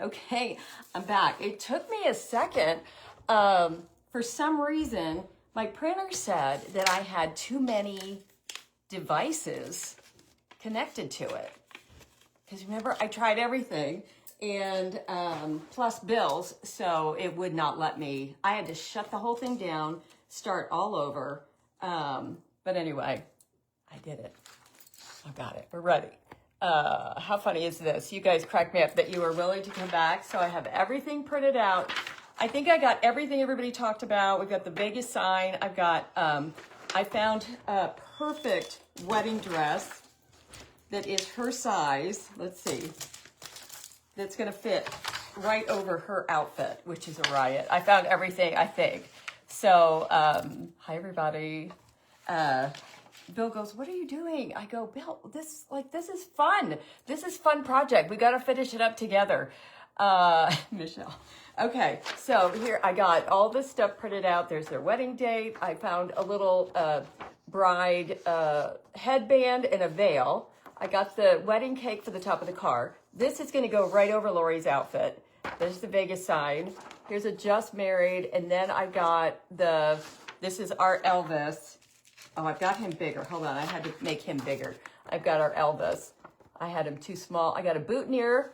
Okay, I'm back. It took me a second. For some reason, my printer said that I had too many devices connected to it. Because remember, I tried everything and plus bills, so it would not let me. I had to shut the whole thing down, start all over. But anyway, I did it. I got it. We're ready. How funny is this? You guys cracked me up that you were willing to come back. So I have everything printed out. I think I got everything everybody talked about. We've got the Vegas sign. I've got, I found a perfect wedding dress that is her size. Let's see. That's going to fit right over her outfit, which is a riot. I found everything, I think. So, hi everybody. Bill goes, what are you doing? I go, Bill, this is fun. This is fun project. We got to finish it up together. Michelle. Okay, so here I got all this stuff printed out. There's their wedding date. I found a little bride headband and a veil. I got the wedding cake for the top of the car. This is going to go right over Lori's outfit. There's the Vegas sign. Here's a just married. And then I got this is our Elvis. Oh, I've got him bigger. Hold on, I had to make him bigger. I've got our Elvis. I had him too small. I got a boutonniere.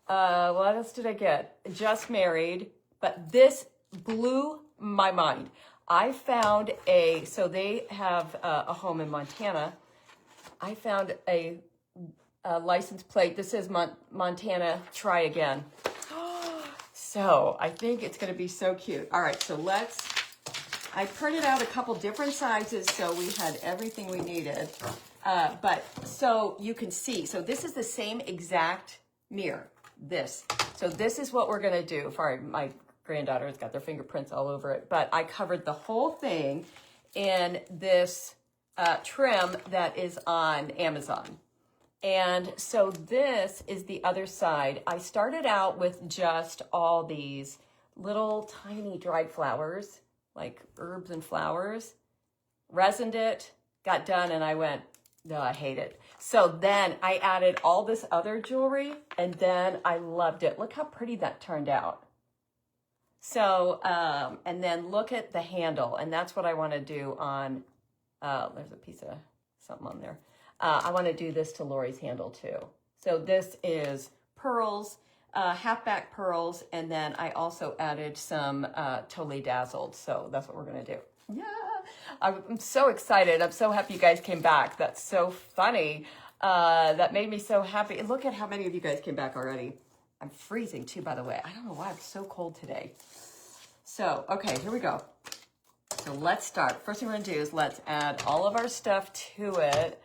What else did I get? Just married. But this blew my mind. I found so they have a home in Montana. I found a license plate. This says Montana, try again. So I think it's going to be so cute. All right, so I printed out a couple different sizes, so we had everything we needed. But so you can see, so this is the same exact mirror, this. So this is what we're gonna do. Sorry, my granddaughter's got their fingerprints all over it, but I covered the whole thing in this trim that is on Amazon. And so this is the other side. I started out with just all these little tiny dried flowers, like herbs and flowers, resined it, got done, and I went, no, I hate it. So then I added all this other jewelry, and then I loved it. Look how pretty that turned out. So, and then look at the handle, and that's what I want to do on, there's a piece of something on there. I want to do this to Lori's handle too. So this is pearls, halfback pearls, and then I also added some Totally Dazzled. So that's what we're gonna do. Yeah, I'm so excited. I'm so happy you guys came back. That's so funny. That made me so happy. And look at how many of you guys came back already. I'm freezing too, by the way. I don't know why it's so cold today. So, okay, here we go. So let's start. First thing we're gonna do is let's add all of our stuff to it.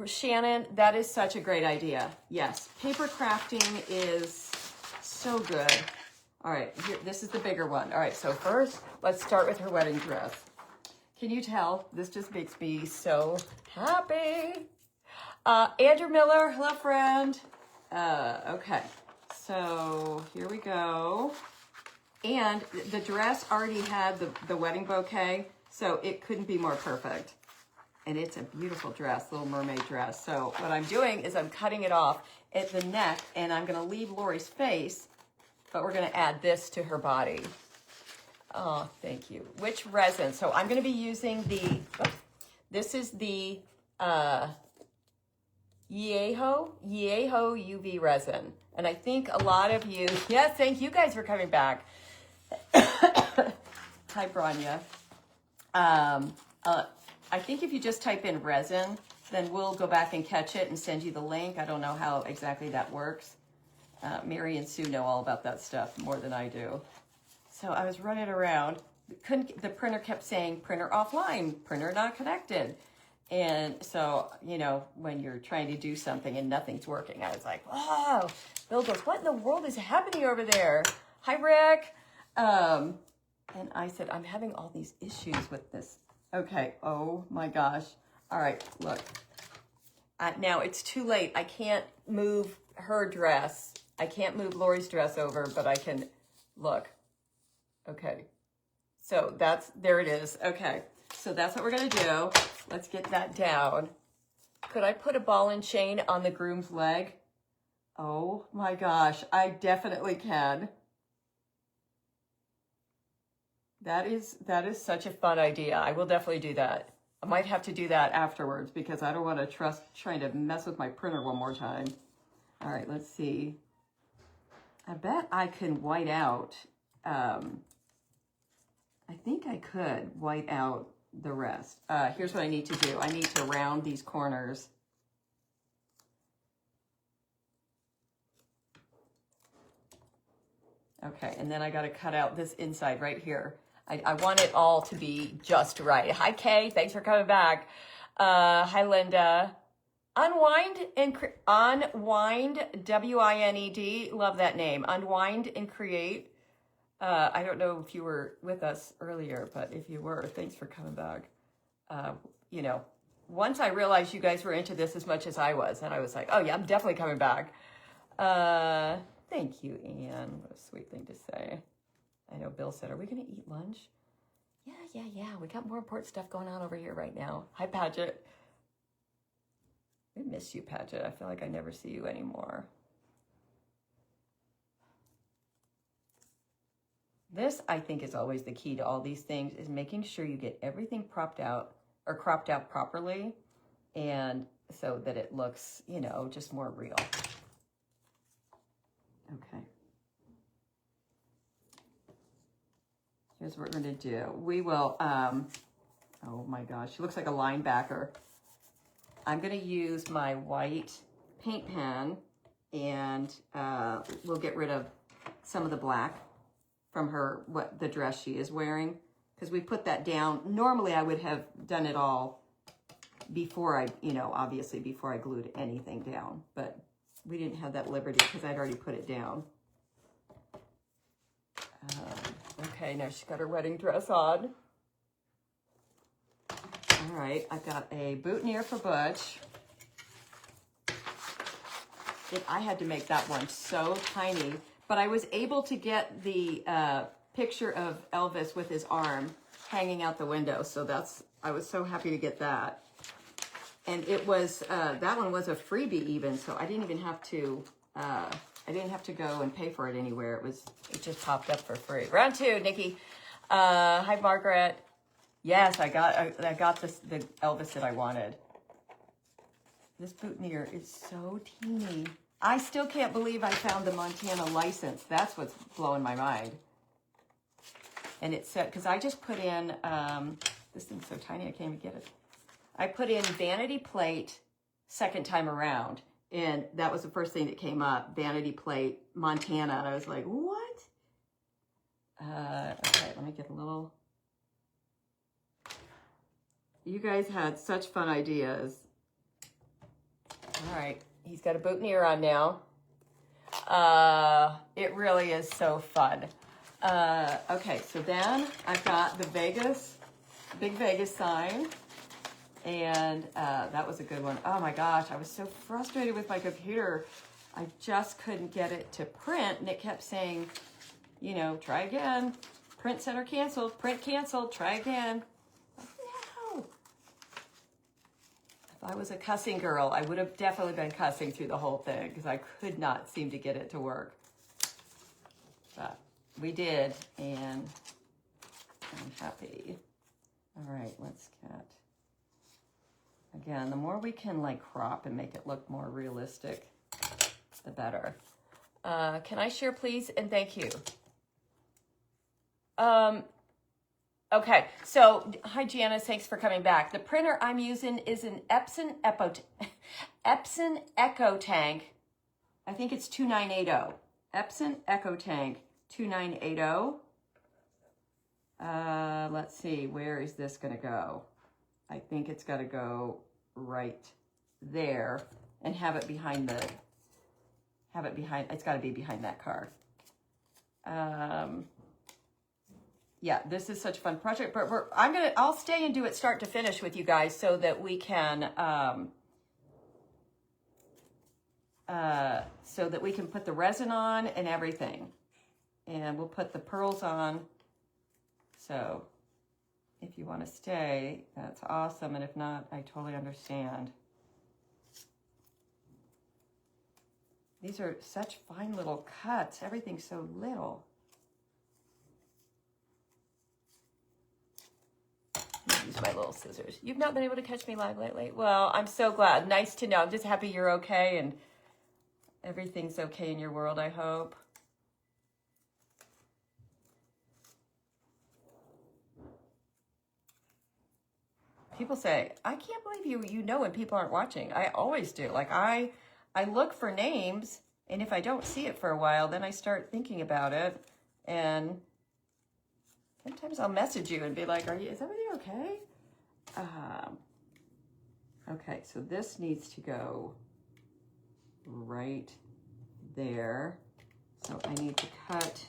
Shannon, that is such a great idea. Yes, paper crafting is so good. All right, here, this is the bigger one. All right, so first, let's start with her wedding dress. Can you tell? This just makes me so happy. Andrew Miller, hello, friend. Okay, so here we go. And the dress already had the wedding bouquet, so it couldn't be more perfect. And it's a beautiful dress, Little Mermaid dress. So what I'm doing is I'm cutting it off at the neck, and I'm gonna leave Lori's face, but we're gonna add this to her body. Oh, thank you. Which resin? So I'm gonna be using this is the Yeho UV resin. And I think a lot of you, yes, thank you guys for coming back. Hi, Branya. I think if you just type in resin, then we'll go back and catch it and send you the link. I don't know how exactly that works. Mary and Sue know all about that stuff more than I do. So I was running around. The printer kept saying, printer offline, printer not connected. And so, you know, when you're trying to do something and nothing's working, I was like, wow. Bill goes, what in the world is happening over there? Hi, Rick. And I said, I'm having all these issues with this. Okay, oh my gosh. All right, look. Now it's too late. I can't move her dress. I can't move Lori's dress over, but I can, look. Okay, so there it is. Okay, so that's what we're gonna do. Let's get that down. Could I put a ball and chain on the groom's leg? Oh my gosh, I definitely can. That is such a fun idea. I will definitely do that. I might have to do that afterwards because I don't want to trying to mess with my printer one more time. All right, let's see. I bet I can white out. I think I could white out the rest. Here's what I need to do. I need to round these corners. Okay, and then I got to cut out this inside right here. I want it all to be just right. Hi, Kay. Thanks for coming back. Hi, Linda. Unwind, W-I-N-E-D. Love that name. Unwind and create. I don't know if you were with us earlier, but if you were, thanks for coming back. You know, once I realized you guys were into this as much as I was, and I was like, oh yeah, I'm definitely coming back. Thank you, Anne. What a sweet thing to say. I know Bill said, are we going to eat lunch? Yeah. We got more important stuff going on over here right now. Hi, Paget. I miss you, Paget. I feel like I never see you anymore. This, I think, is always the key to all these things, is making sure you get everything propped out or cropped out properly, and so that it looks, you know, just more real. Okay. Here's what we're going to do. We will, oh my gosh, she looks like a linebacker. I'm going to use my white paint pen, and we'll get rid of some of the black from the dress she is wearing, because we put that down. Normally I would have done it all before I, you know, obviously before I glued anything down, but we didn't have that liberty because I'd already put it down. Okay, now she's got her wedding dress on. All right, I've got a boutonniere for Butch. I had to make that one so tiny, but I was able to get the picture of Elvis with his arm hanging out the window, so I was so happy to get that. And it was, that one was a freebie even, so I didn't even have to, go and pay for it anywhere. It just popped up for free. Round two, Nikki. Hi, Margaret. Yes, I got the Elvis that I wanted. This boutonniere is so teeny. I still can't believe I found the Montana license. That's what's blowing my mind. And it said, because I just put in, this thing's so tiny I can't even get it. I put in vanity plate second time around, and that was the first thing that came up, vanity plate Montana, and I was like, what? Okay, let me get a little. You guys had such fun ideas. All right, he's got a boutonniere on now. It really is so fun. Okay, so then I've got the big Vegas sign. And that was a good one. Oh my gosh, I was so frustrated with my computer. I just couldn't get it to print, and it kept saying, you know, try again. Print center canceled, print canceled, try again. No. If I was a cussing girl, I would have definitely been cussing through the whole thing because I could not seem to get it to work. But we did, and I'm happy. All right, let's get... Again, the more we can like crop and make it look more realistic, the better. Can I share, please? And thank you. Okay, so hi Janice, thanks for coming back. The printer I'm using is an Epson EcoTank. I think it's 2980. Epson EcoTank 2980. Let's see, where is this gonna go? I think it's got to go right there and have it behind it's got to be behind that car. Yeah, this is such a fun project, but I'll stay and do it start to finish with you guys so that we can, put the resin on and everything. And we'll put the pearls on. So if you want to stay, that's awesome. And if not, I totally understand. These are such fine little cuts. Everything's so little. Use my little scissors. You've not been able to catch me live lately? Well, I'm so glad. Nice to know. I'm just happy you're okay and everything's okay in your world, I hope. People say, I can't believe you know when people aren't watching. I always do. Like I look for names, and if I don't see it for a while, then I start thinking about it. And sometimes I'll message you and be like, is everything okay? Okay, so this needs to go right there. So I need to cut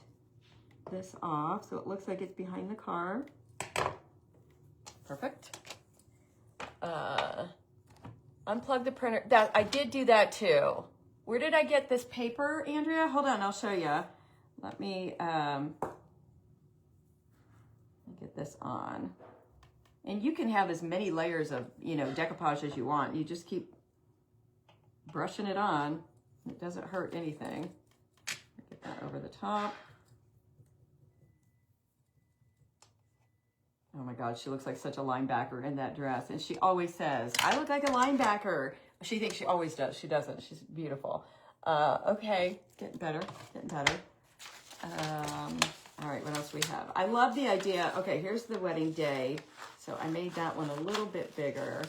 this off so it looks like it's behind the car. Perfect. Unplug the printer. That I did do that too. Where did I get this paper, Andrea? Hold on, I'll show you. Let me get this on. And you can have as many layers of, decoupage as you want. You just keep brushing it on. It doesn't hurt anything. Get that over the top. Oh my God, she looks like such a linebacker in that dress. And she always says, I look like a linebacker. She thinks she always does. She doesn't. She's beautiful. Okay, getting better, getting better. All right, what else we have? I love the idea. Okay, here's the wedding day. So I made that one a little bit bigger.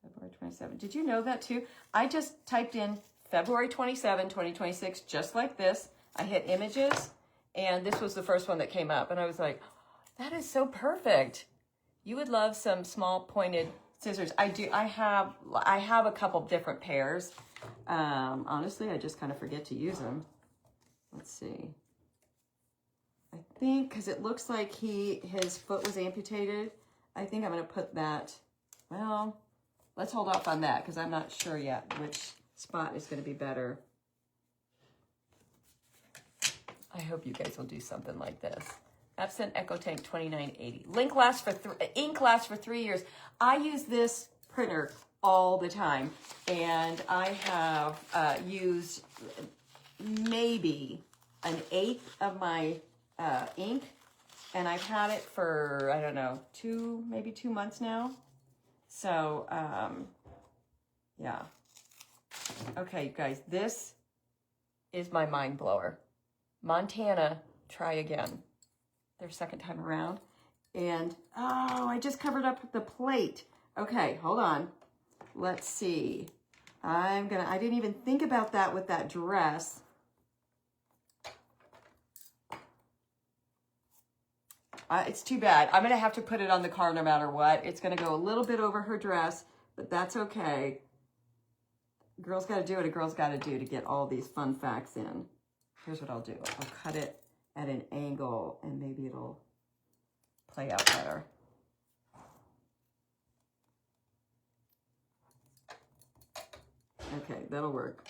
February 27. Did you know that too? I just typed in February 27, 2026, just like this. I hit images, and this was the first one that came up. And I was like, that is so perfect. You would love some small pointed scissors. I do. I have a couple different pairs. Honestly, I just kind of forget to use them. Let's see. I think because it looks like his foot was amputated. I think I'm going to put that. Well, let's hold off on that because I'm not sure yet which spot is going to be better. I hope you guys will do something like this. Epson Echo Tank 2980. Ink lasts for 3 years. I use this printer all the time, and I have used maybe 1/8 of my ink, and I've had it for, I don't know, maybe 2 months now. So, yeah. Okay, you guys, this is my mind blower. Montana, try again. Their second time around. And, oh, I just covered up the plate. Okay, hold on. Let's see. I didn't even think about that with that dress. It's too bad. I'm going to have to put it on the car no matter what. It's going to go a little bit over her dress, but that's okay. Girl's got to do what a girl's got to do to get all these fun facts in. Here's what I'll do. I'll cut it at an angle, and maybe it'll play out better. Okay, that'll work.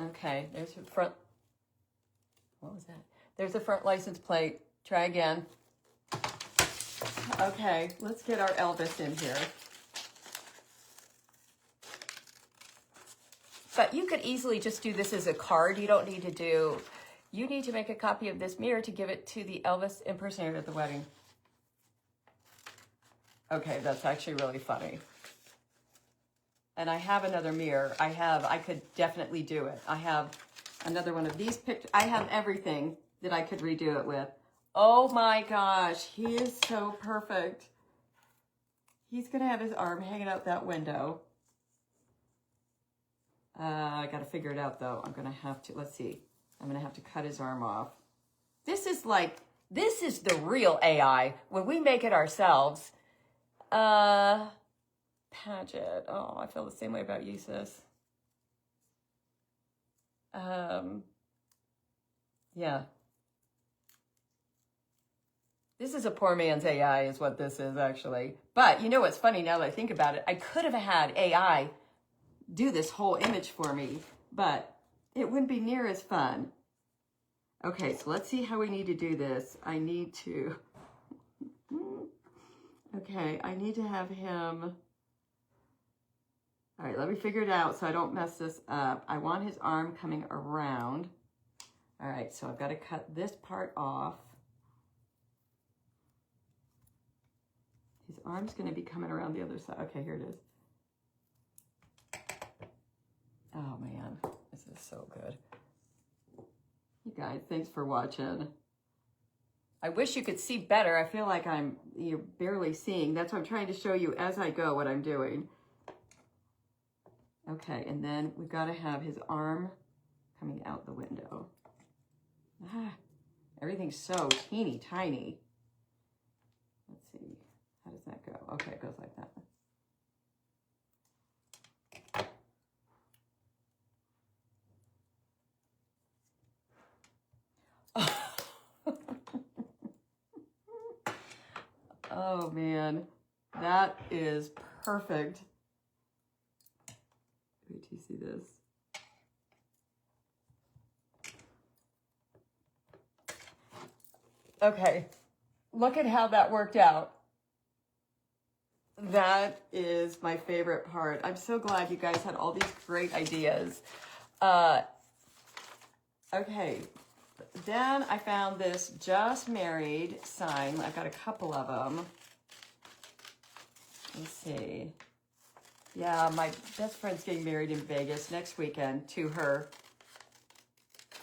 Okay, there's the front. What was that? There's the front license plate. Try again. Okay, let's get our Elvis in here. But you could easily just do this as a card. You don't need to do, you need to make a copy of this mirror to give it to the Elvis impersonator at the wedding. Okay, that's actually really funny. And I have another mirror. I could definitely do it. I have another one of these pictures. I have everything that I could redo it with. Oh my gosh, he is so perfect. He's gonna have his arm hanging out that window. I gotta figure it out though. I'm gonna have to, let's see. I'm gonna have to cut his arm off. This is the real AI when we make it ourselves. Paget. Oh, I feel the same way about you, sis. Yeah. This is a poor man's AI is what this is actually. But you know what's funny now that I think about it? I could have had AI do this whole image for me, but it wouldn't be near as fun. Okay, so let's see how we need to do this. I need to, okay, I need to have him All right, let me figure it out so I don't mess this up. I want his arm coming around. All right, so I've got to cut this part off. His arm's going to be coming around the other side. Okay, here it is. Oh, man, this is so good. You guys, thanks for watching. I wish you could see better. I feel like you're barely seeing. That's what I'm trying to show you as I go what I'm doing. Okay, and then we've got to have his arm coming out the window. Everything's so teeny tiny. Let's see, how does that go? Okay, it goes like that. Oh man, that is perfect. Wait till you see this. Okay, look at how that worked out. That is my favorite part. I'm so glad you guys had all these great ideas. Okay, then I found this just married sign. I've got a couple of them. Let's see. Yeah, my best friend's getting married in Vegas next weekend to her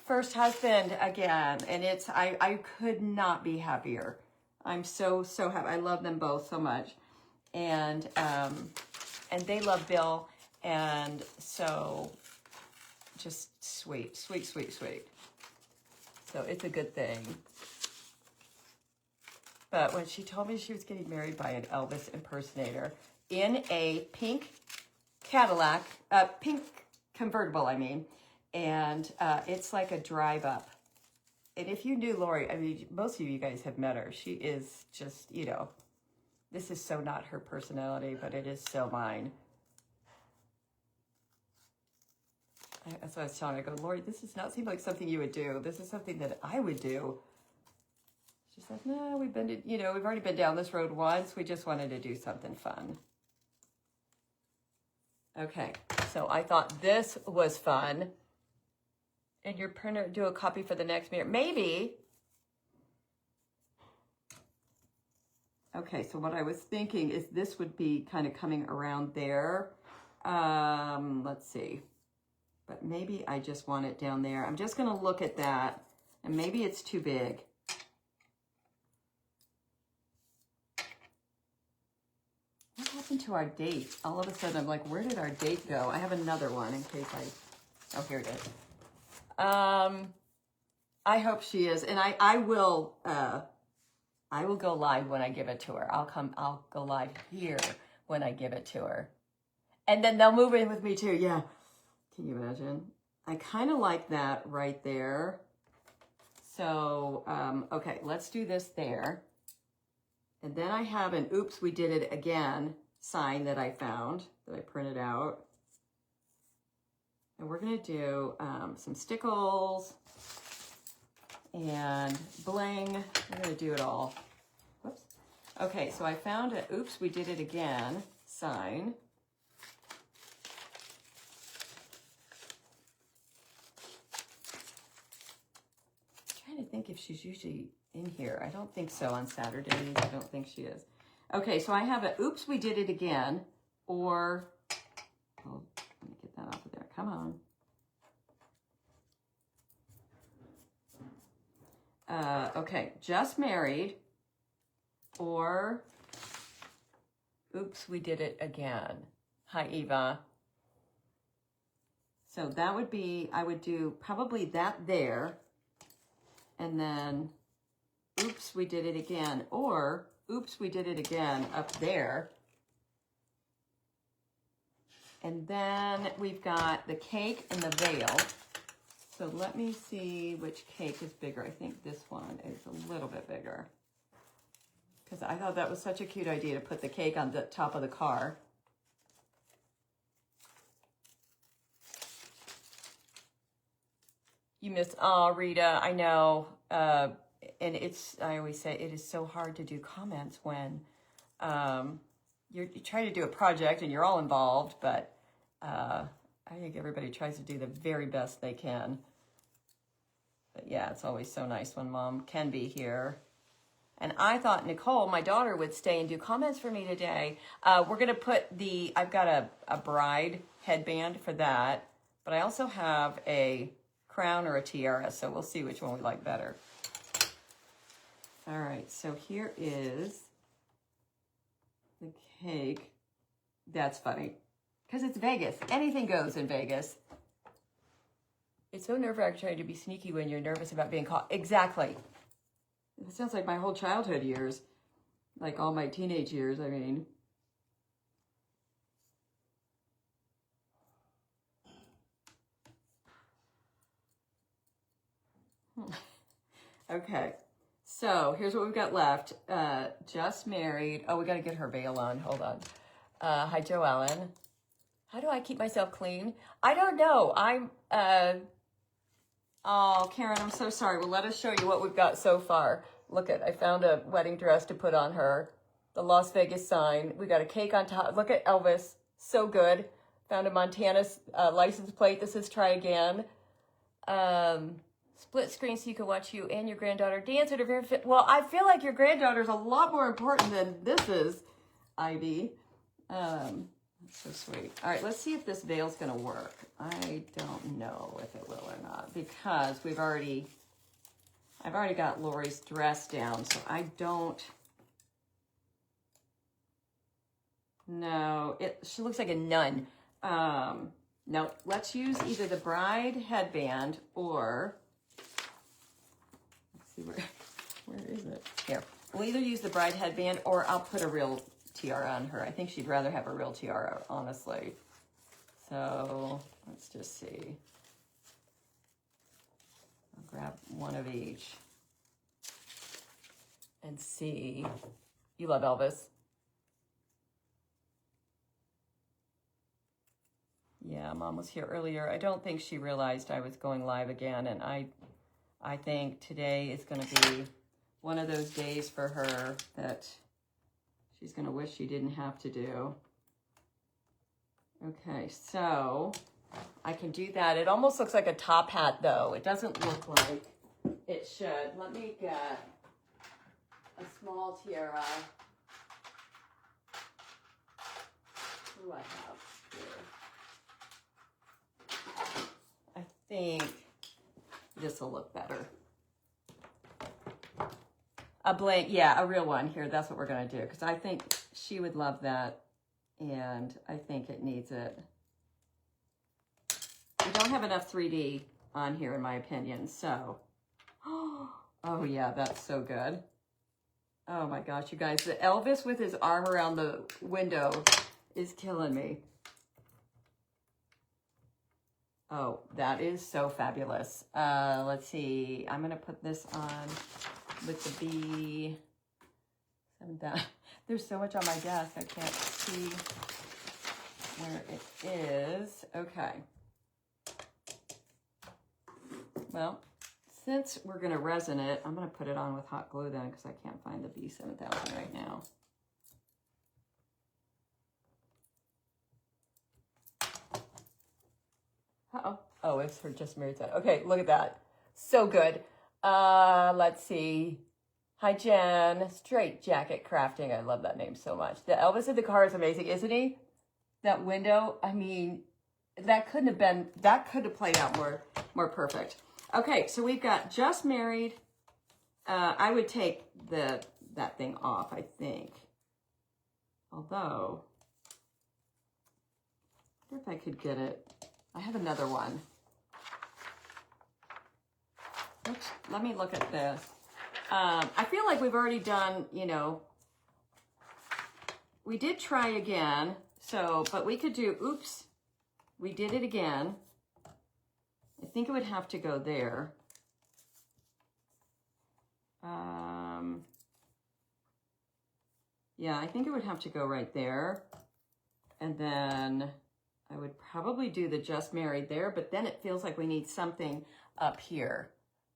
first husband again. And I could not be happier. I'm so happy. I love them both so much. And they love Bill. And so just sweet. So it's a good thing. But when she told me she was getting married by an Elvis impersonator in a pink Cadillac, pink convertible, I mean, and it's like a drive up. And if you knew Lori, I mean, most of you guys have met her. She is just, you know, this is so not her personality, but it is so mine. That's what I was telling her. I go, Lori, this does not seem like something you would do. This is something that I would do. She's like, no, we've already been down this road once. We just wanted to do something fun. Okay, so I thought this was fun. And your printer, do a copy for the next mirror. Maybe. Okay, so what I was thinking is this would be kind of coming around there. Let's see. But maybe I just want it down there. I'm just going to look at that. And maybe it's too big. What happened to our date? All of a sudden, I'm like, where did our date go? I have another one in case oh, here it is. I hope she is. And I will go live when I give it to her. I'll go live here when I give it to her. And then they'll move in with me too. Yeah. Can you imagine? I kind of like that right there. So, okay, let's do this there. And then I have an oops, we did it again sign that I found, that I printed out. And we're going to do some Stickles and bling. We're going to do it all. Whoops. Okay, so I found an oops, we did it again sign. To think if she's usually in here. I don't think so on Saturdays. I don't think she is. Okay, so I have a oops, we did it again, or, oh, let me get that off of there. Come on. Okay, just married, or oops, we did it again. Hi, Eva. So that would be, I would do probably that there. And then, oops, we did it again. Or, oops, we did it again up there. And then we've got the cake and the veil. So let me see which cake is bigger. I think this one is a little bit bigger. Because I thought that was such a cute idea to put the cake on the top of the car. You missed, oh, Rita, I know. And I always say, it is so hard to do comments when you're trying to do a project and you're all involved, but I think everybody tries to do the very best they can. But yeah, it's always so nice when Mom can be here. And I thought Nicole, my daughter, would stay and do comments for me today. We're going to put I've got a bride headband for that, but I also have a crown or a tiara, so we'll see which one we like better. All right, so here is the cake. That's funny, because it's Vegas. Anything goes in Vegas. It's so nerve-wracking trying to be sneaky when you're nervous about being caught. Exactly. It sounds like my whole childhood years, like all my teenage years, I mean. Okay, so here's what we've got left. Just married. Oh, we got to get her veil on. Hold on. Hi, Joe Allen. How do I keep myself clean? I don't know. Oh, Karen, I'm so sorry. Well, let us show you what we've got so far. Look I found a wedding dress to put on her. The Las Vegas sign. We got a cake on top. Look at Elvis. So good. Found a Montana license plate that says try again. Split screen so you can watch you and your granddaughter dance at a very fit. Well, I feel like your granddaughter's a lot more important than this is, Ivy. That's so sweet. All right, let's see if this veil's going to work. I don't know if it will or not because I've already got Lori's dress down, so I don't know. She looks like a nun. No, let's use either the bride headband or, let's see, where is it? Here. We'll either use the bride headband or I'll put a real tiara on her. I think she'd rather have a real tiara, honestly. So let's just see. I'll grab one of each and see. You love Elvis. Yeah, Mom was here earlier. I don't think she realized I was going live again, and I think today is going to be one of those days for her that she's going to wish she didn't have to do. Okay, so I can do that. It almost looks like a top hat, though. It doesn't look like it should. Let me get a small tiara. What do I have here? I think this will look better. A blank, yeah, a real one here. That's what we're going to do because I think she would love that, and I think it needs it. We don't have enough 3D on here, in my opinion, so. Oh, yeah, that's so good. Oh, my gosh, you guys. The Elvis with his arm around the window is killing me. Oh, that is so fabulous. Let's see. I'm going to put this on with the B. There's so much on my desk. I can't see where it is. Okay. Well, since we're going to resin it, I'm going to put it on with hot glue then because I can't find the B7000 right now. Uh-oh. Oh, it's her just married side. Okay, look at that. So good. Let's see. Hi, Jen. Straight Jacket Crafting. I love that name so much. The Elvis in the car is amazing, isn't he? That window, I mean, that could have played out more perfect. Okay, so we've got just married. I would take that thing off, I think. Although, I wonder if I could get it. I have another one. Oops, let me look at this. I feel like we've already done, we did try again. So, but we could do, oops, we did it again. I think it would have to go there. Yeah, I think it would have to go right there. And then I would probably do the just married there, but then it feels like we need something up here.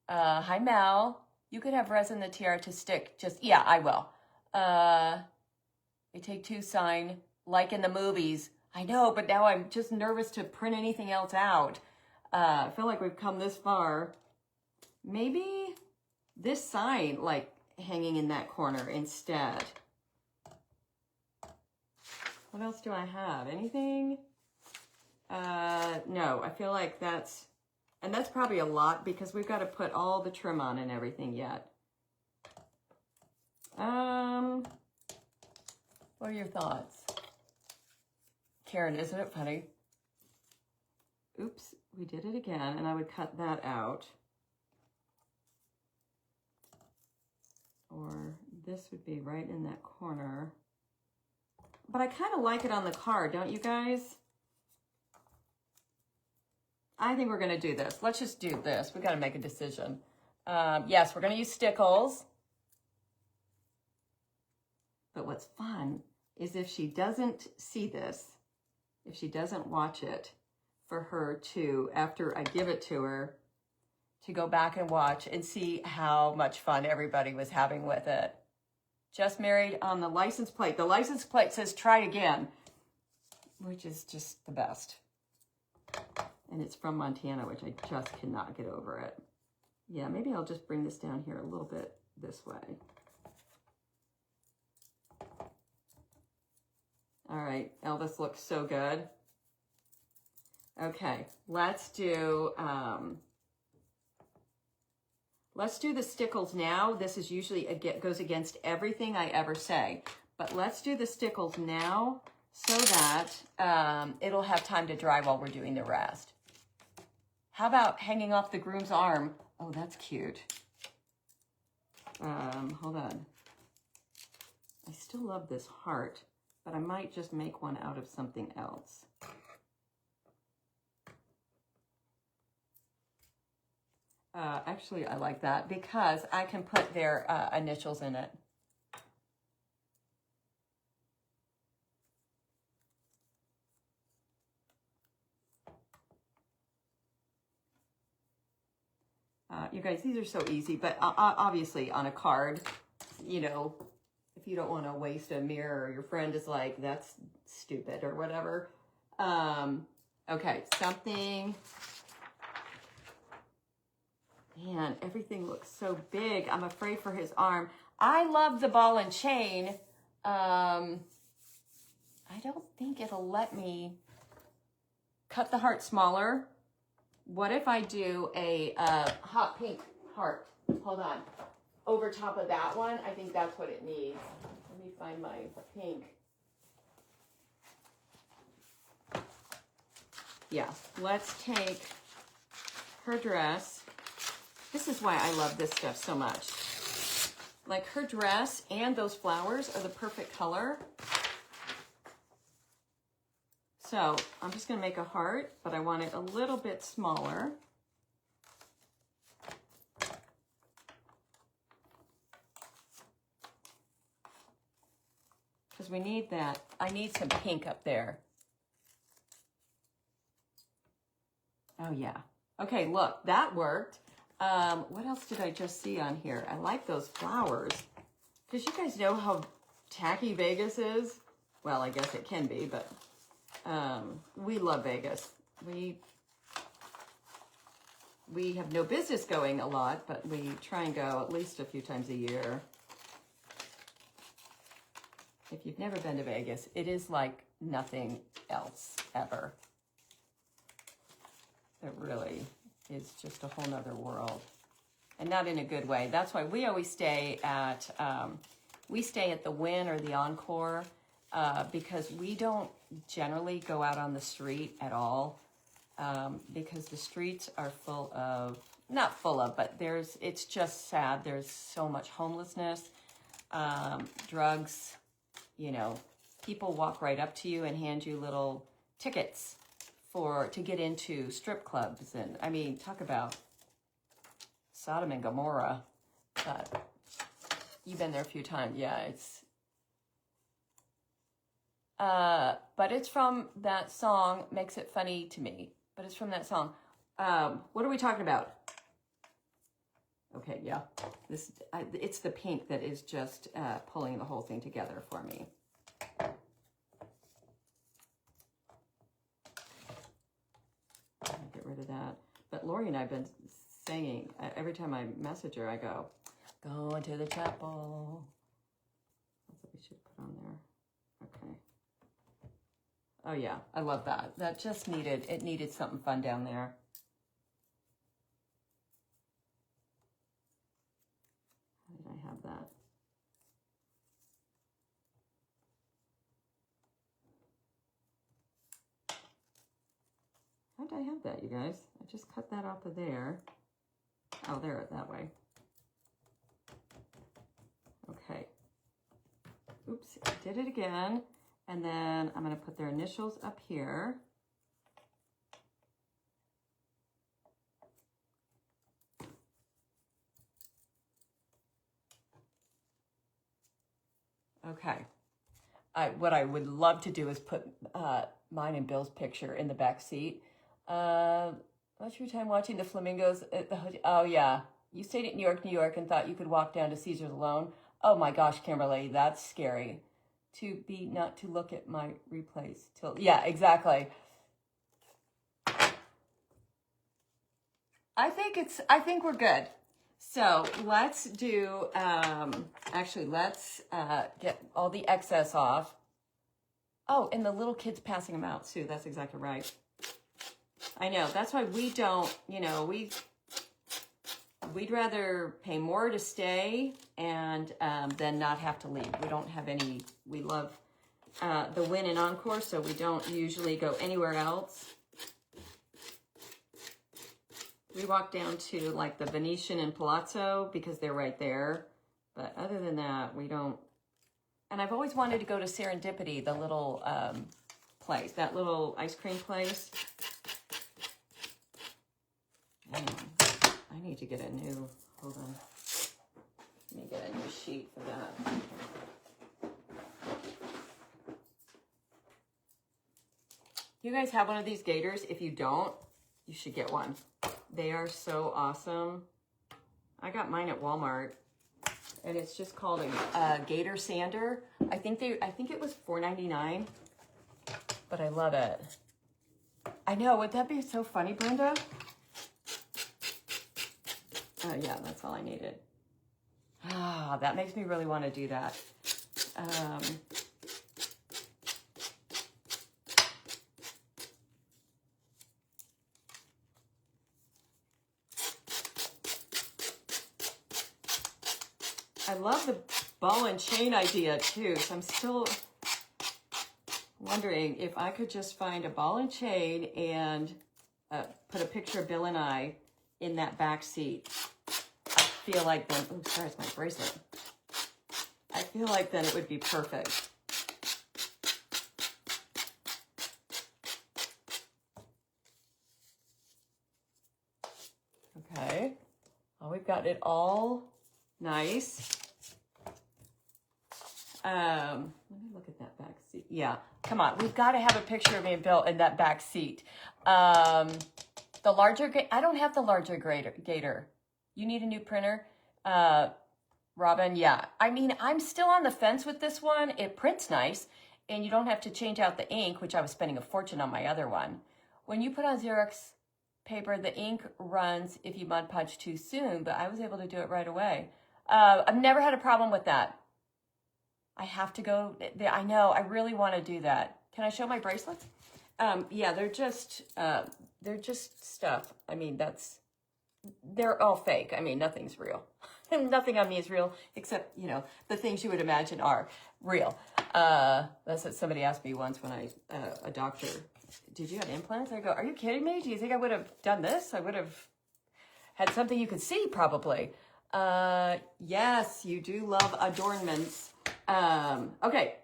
Hi, Mel. You could have resin the tiara to stick. Yeah, I will. A take two sign, like in the movies. I know, but now I'm just nervous to print anything else out. I feel like we've come this far. Maybe this sign, like, hanging in that corner instead. What else do I have? Anything? No, I feel like that's probably a lot because we've got to put all the trim on and everything yet. What are your thoughts? Karen, isn't it funny? Oops, we did it again, and I would cut that out. Or this would be right in that corner. But I kind of like it on the card, don't you guys? I think we're going to do this. Let's just do this. We've got to make a decision. Yes, we're going to use Stickles. But what's fun is if she doesn't see this, if she doesn't watch it, for her to, after I give it to her, to go back and watch and see how much fun everybody was having with it. Just married on the license plate. The license plate says try again, which is just the best. And it's from Montana, which I just cannot get over it. Yeah, maybe I'll just bring this down here a little bit this way. All right, Elvis looks so good. Okay, let's do the Stickles now. This is usually, goes against everything I ever say. But let's do the Stickles now so that it'll have time to dry while we're doing the rest. How about hanging off the groom's arm? Oh, that's cute. Hold on. I still love this heart, but I might just make one out of something else. Actually, I like that because I can put their initials in it. You guys, these are so easy, but obviously on a card, you know, if you don't want to waste a mirror, or your friend is like, that's stupid or whatever. Okay, something. Man, everything looks so big. I'm afraid for his arm. I love the ball and chain. I don't think it'll let me cut the heart smaller. What if I do a hot pink heart? Hold on. Over top of that one, I think that's what it needs. Let me find my pink. Yeah, let's take her dress. This is why I love this stuff so much. Like her dress and those flowers are the perfect color. So I'm just gonna make a heart, but I want it a little bit smaller. Because we need that. I need some pink up there. Oh yeah. Okay, look, that worked. What else did I just see on here? I like those flowers. Because you guys know how tacky Vegas is. Well, I guess it can be, but we love Vegas. We have no business going a lot, but we try and go at least a few times a year. If you've never been to Vegas, it is like nothing else ever. It really is just a whole nother world, and not in a good way. That's why we always stay at the Wynn or the Encore, because we don't generally go out on the street at all, because the streets are full of, not full of, but it's just sad. There's so much homelessness, drugs, you know, people walk right up to you and hand you little tickets to get into strip clubs. And I mean, talk about Sodom and Gomorrah. But you've been there a few times. Yeah, but it's from that song, Makes It Funny to Me. But it's from that song. What are we talking about? Okay, yeah. It's the pink that is just pulling the whole thing together for me. But Lori and I have been saying, every time I message her, I go, going to the chapel. That's what we should put on there. Okay. Oh yeah, I love that. That just needed something fun down there. How did I have that? How did I have that, you guys? I just cut that off of there. Oh, there, that way. Okay. Oops, I did it again. And then I'm going to put their initials up here. Okay. What I would love to do is put mine and Bill's picture in the back seat. What's your time watching the flamingos at the hotel? Oh, yeah. You stayed at New York, and thought you could walk down to Caesar's alone? Oh, my gosh, Kimberly, that's scary. Not to look at my replays till... Yeah, exactly. I think we're good. So let's do, actually, let's get all the excess off. Oh, and the little kids passing them out, Sue. That's exactly right. I know. That's why we don't, we'd rather pay more to stay and than not have to leave. We don't have any, we love the Win and Encore, so we don't usually go anywhere else. We walk down to like the Venetian and Palazzo because they're right there. But other than that, we don't. And I've always wanted to go to Serendipity, the little place, that little ice cream place. I need to get a new, hold on. Let me get a new sheet for that. You guys have one of these gaiters? If you don't, you should get one. They are so awesome. I got mine at Walmart, and it's just called a gator sander. I think it was $4.99, but I love it. I know. Would that be so funny, Brenda? Oh yeah, that's all I needed. Ah, that makes me really want to do that. I love the ball and chain idea too, so I'm still wondering if I could just find a ball and chain and put a picture of Bill and I in that back seat. I feel like then, oh, sorry, it's my bracelet. I feel like then it would be perfect. Okay, well, we've got it all nice. Let me look at that back seat. Yeah, come on. We've got to have a picture of me and Bill in that back seat. The larger, I don't have the larger gator. You need a new printer? Robin, yeah. I mean, I'm still on the fence with this one. It prints nice, and you don't have to change out the ink, which I was spending a fortune on my other one. When you put on Xerox paper, the ink runs if you Mod Podge too soon, but I was able to do it right away. I've never had a problem with that. I have to go, I know, I really want to do that. Can I show my bracelets? Yeah, they're just stuff. I mean, they're all fake. I mean, nothing's real. Nothing on me is real, except, the things you would imagine are real. That's what somebody asked me once when a doctor, did you have implants? I go, are you kidding me? Do you think I would have done this? I would have had something you could see, probably. Yes, you do love adornments. Okay,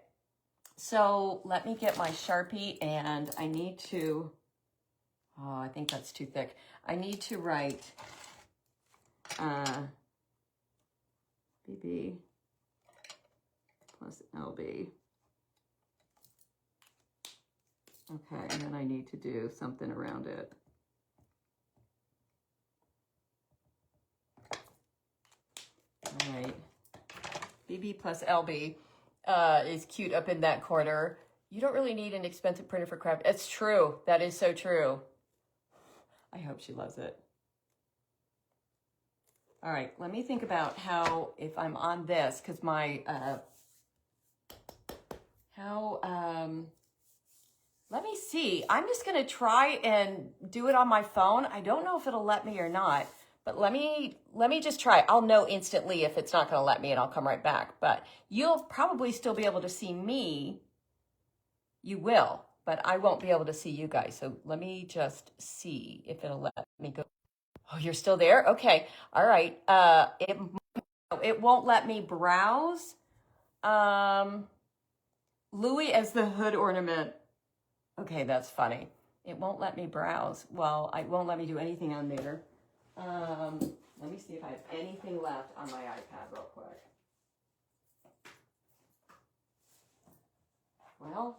so let me get my Sharpie, and I need to, oh, I think that's too thick. I need to write, BB plus LB. Okay, and then I need to do something around it. All right. BB plus LB is cute up in that corner. You don't really need an expensive printer for craft. It's true. That is so true. I hope she loves it. All right, let me think about how, if I'm on this, because my, let me see. I'm just going to try and do it on my phone. I don't know if it'll let me or not, but let me just try. I'll know instantly if it's not going to let me, and I'll come right back. But you'll probably still be able to see me. You will, but I won't be able to see you guys. So let me just see if it'll let me go. Oh, you're still there? Okay. All right. It won't let me browse. Louis as the hood ornament. Okay, that's funny. It won't let me browse. Well, it won't let me do anything on there. Let me see if I have anything left on my iPad real quick. Well,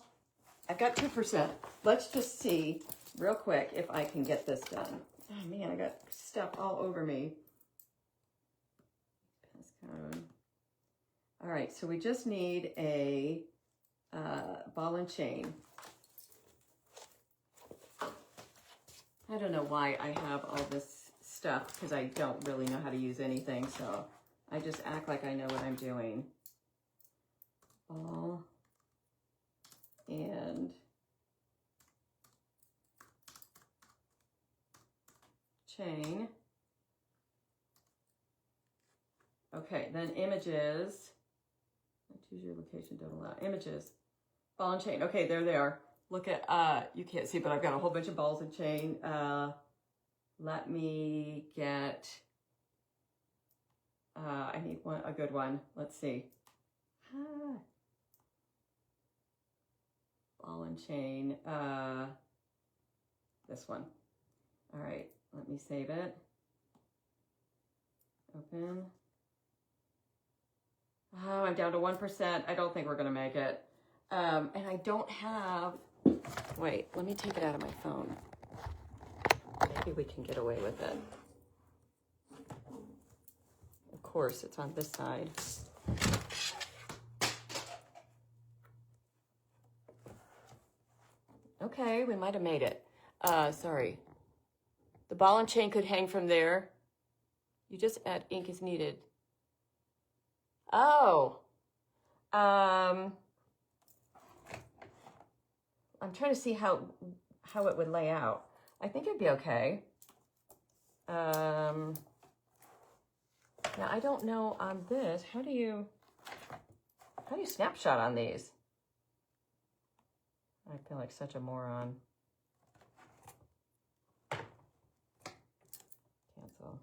I've got 2%. Let's just see real quick if I can get this done. Oh man, I got stuff all over me. Passcode. All right, so we just need a ball and chain. I don't know why I have all this stuff, because I don't really know how to use anything, so I just act like I know what I'm doing. Ball and chain. Okay, then images. Choose your location, don't allow images. Ball and chain. Okay, there they are. Look at, you can't see, but I've got a whole bunch of balls and chain. Let me get, I need a good one. Let's see. Ball and chain, this one. All right, let me save it. Open. Oh, I'm down to 1%. I don't think we're gonna make it. And I don't have, wait, let me take it out of my phone. Maybe we can get away with it. Of course, it's on this side. Okay, we might have made it. Sorry. The ball and chain could hang from there. You just add ink as needed. Oh. I'm trying to see how it would lay out. I think it'd be okay. Now I don't know on this. How do you snapshot on these? I feel like such a moron. Cancel.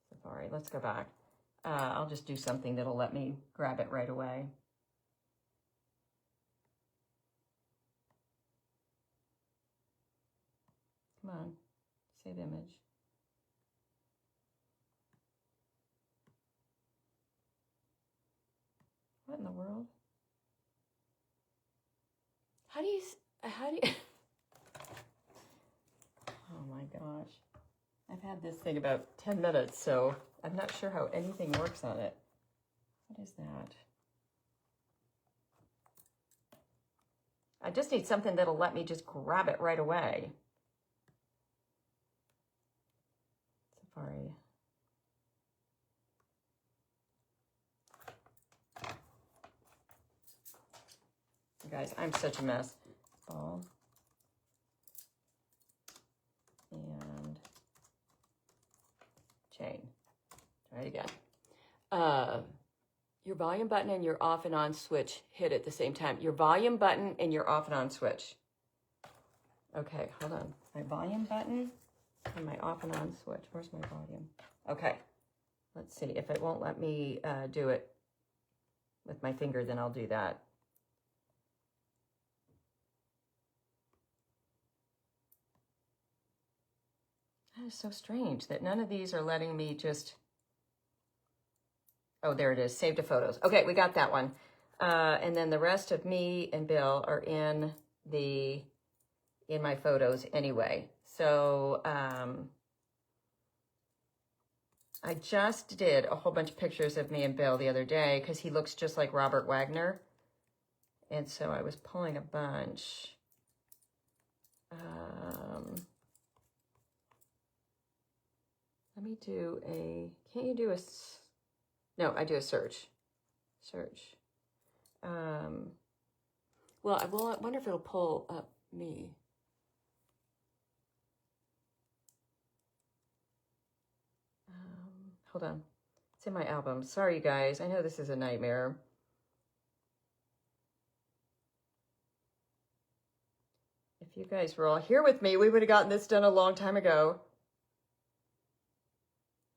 Safari. Let's go back. I'll just do something that'll let me grab it right away. Come on, save image. What in the world? How do you, oh my gosh. I've had this thing about 10 minutes, so I'm not sure how anything works on it. What is that? I just need something that'll let me just grab it right away. Safari. Guys, I'm such a mess. Ball. And chain. Try it again. Your volume button and your off and on switch hit at the same time. Your volume button and your off and on switch. Okay, hold on. My volume button and my off and on switch. Where's my volume? Okay, let's see. If it won't let me do it with my finger, then I'll do that. That is so strange that none of these are letting me just... Oh, there it is. Save to photos. Okay, we got that one. And then the rest of me and Bill are in my photos anyway. So I just did a whole bunch of pictures of me and Bill the other day because he looks just like Robert Wagner. And so I was pulling a bunch. do a, can't you do a, no, I do a search. Search. Well, I wonder if it'll pull up me. Hold on. It's in my album. Sorry, you guys. I know this is a nightmare. If you guys were all here with me, we would have gotten this done a long time ago.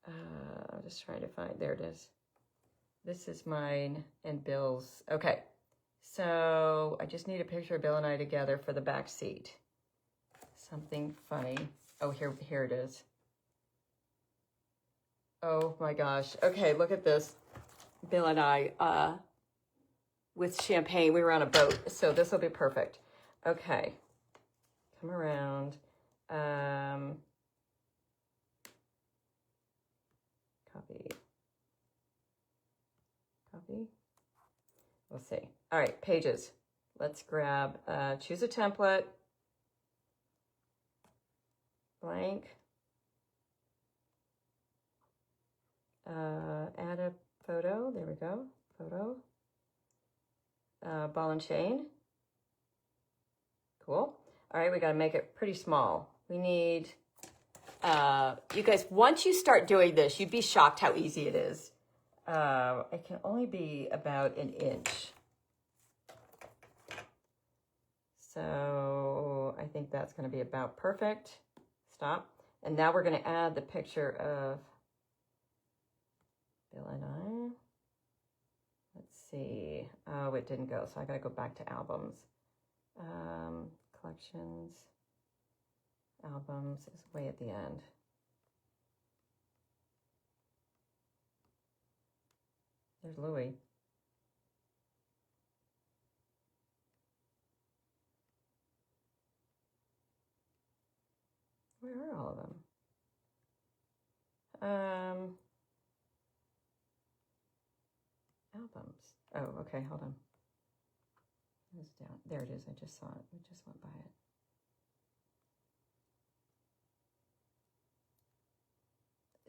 I'm just trying to find, there it is. This is mine and Bill's. Okay, so I just need a picture of Bill and I together for the back seat. Something funny. Oh, here it is. Oh my gosh. Okay, look at this. Bill and I, with champagne, we were on a boat, so this will be perfect. Okay, come around. Copy. Copy. We'll see. All right, pages. Let's grab, choose a template. Blank. Add a photo. There we go. Photo. Ball and chain. Cool. All right, we got to make it pretty small. We need, you guys, once you start doing this, you'd be shocked how easy it is. It can only be about an inch. So I think that's going to be about perfect. Stop. And now we're going to add the picture of Bill and I. Let's see. Oh, it didn't go. So I got to go back to albums. Collections. Albums is way at the end. There's Louis. Where are all of them? Albums. Oh, okay, hold on. It's down. There it is. I just saw it. We just went by it.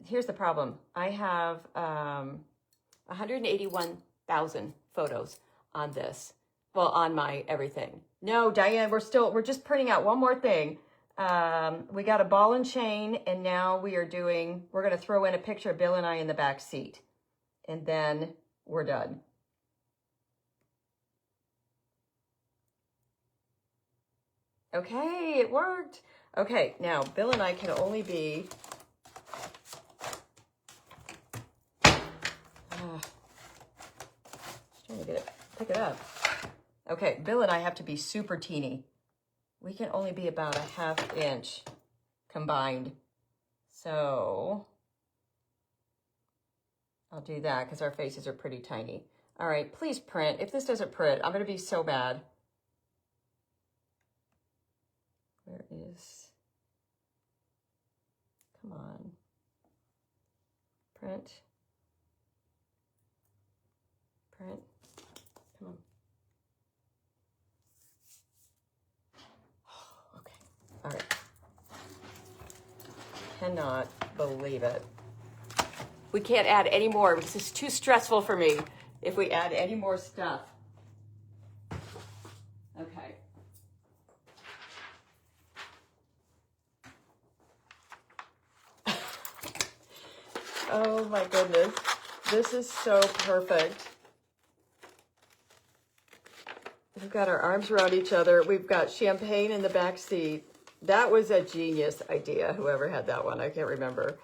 Here's the problem. I have 181,000 photos on this. Well, on my everything. No, Diane, we're just printing out one more thing. We got a ball and chain, and now we're going to throw in a picture of Bill and I in the back seat. And then we're done. Okay, it worked. Okay, now Bill and I can only be... Just trying to get it, pick it up. Okay, Bill and I have to be super teeny. We can only be about a ½ inch combined. So I'll do that because our faces are pretty tiny. All right, please print. If this doesn't print, I'm going to be so bad. Where is, come on, print, come on. Okay, all right. Cannot believe it. We can't add any more because it's too stressful for me if we add any more stuff. Okay. Oh my goodness. This is so perfect. We've got our arms around each other. We've got champagne in the back seat. That was a genius idea, whoever had that one. I can't remember.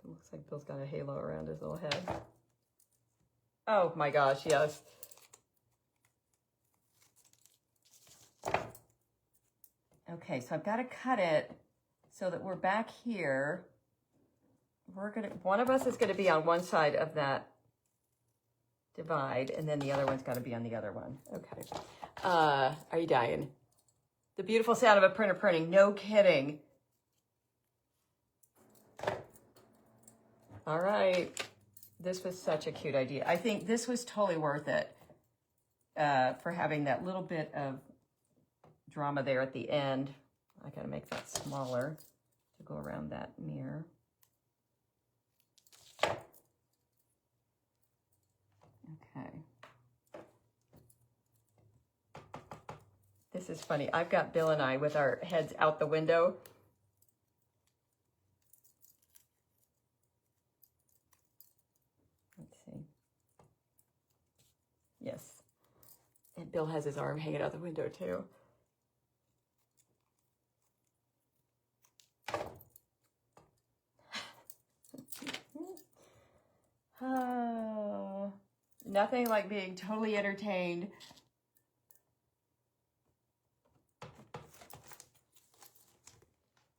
It looks like Bill's got a halo around his little head. Oh my gosh, yes. Okay, so I've got to cut it so that we're back here. One of us is going to be on one side of that divide, and then the other one's got to be on the other one. Okay. Are you dying? The beautiful sound of a printer printing. No kidding. All right. This was such a cute idea. I think this was totally worth it for having that little bit of drama there at the end. I gotta make that smaller to go around that mirror. Okay. This is funny. I've got Bill and I with our heads out the window. Let's see. Yes. And Bill has his arm hanging out the window too. Oh, nothing like being totally entertained.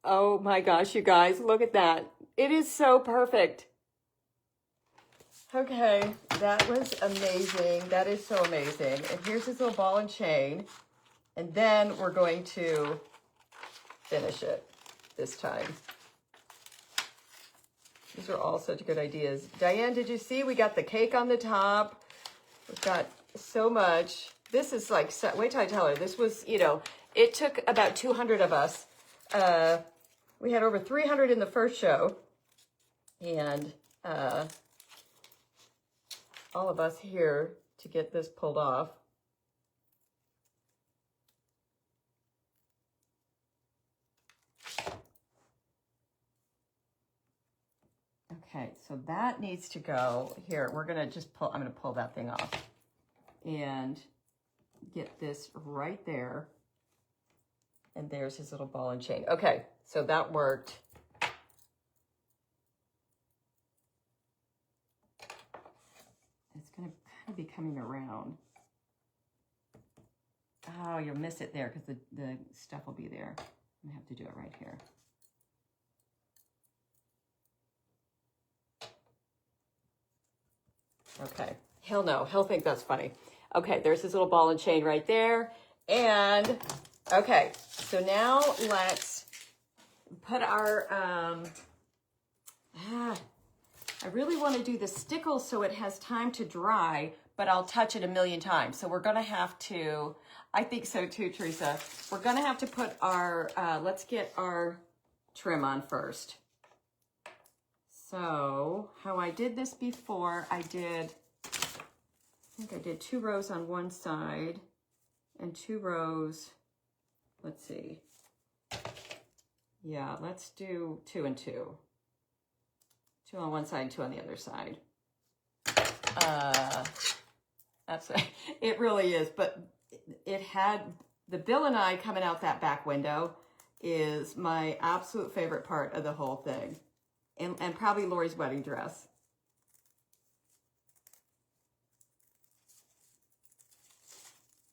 Oh my gosh, you guys, look at that. It is so perfect. Okay, that was amazing. That is so amazing. And here's this little ball and chain. And then we're going to finish it this time. These are all such good ideas. Diane, did you see? We got the cake on the top. We've got so much. This is like, wait till I tell her. This was, you know, it took about 200 of us. We had over 300 in the first show. And all of us here to get this pulled off. Okay, so that needs to go here. We're gonna just pull, I'm gonna pull that thing off and get this right there. And there's his little ball and chain. Okay, so that worked. It's gonna kind of be coming around. Oh, you'll miss it there because the stuff will be there. I'm gonna have to do it right here. Okay, he'll know. He'll think that's funny. Okay, there's his little ball and chain right there. And, okay, so now let's put our, I really want to do the Stickles so it has time to dry, but I'll touch it a million times. So we're going to have to, I think so too, Teresa. We're going to have to put our, let's get our trim on first. So how I did this before, I think I did 2 rows on one side and 2 rows, let's see. Yeah, let's do 2 and 2. 2 on one side, 2 on the other side. That's it really is, but it had the Bill and I coming out that back window is my absolute favorite part of the whole thing. And probably Lori's wedding dress. I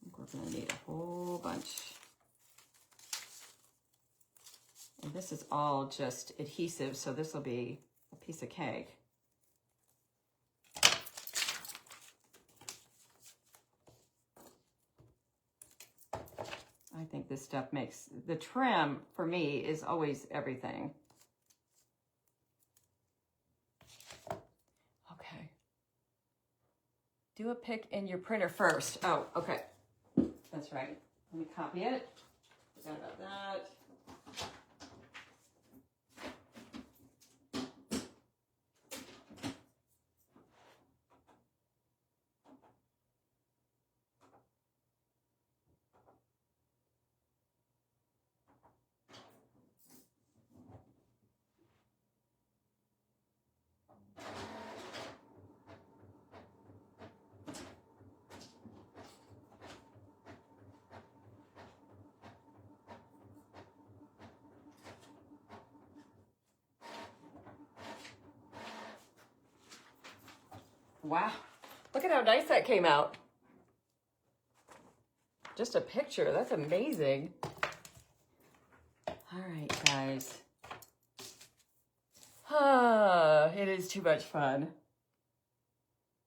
think we're gonna need a whole bunch. And this is all just adhesive, so this will be a piece of cake. I think this stuff makes, the trim for me is always everything. Okay. Do a pic in your printer first. Oh, okay. That's right. Let me copy it. Forgot about that. Wow, look at how nice that came out. Just a picture, that's amazing. All right, guys. It is too much fun.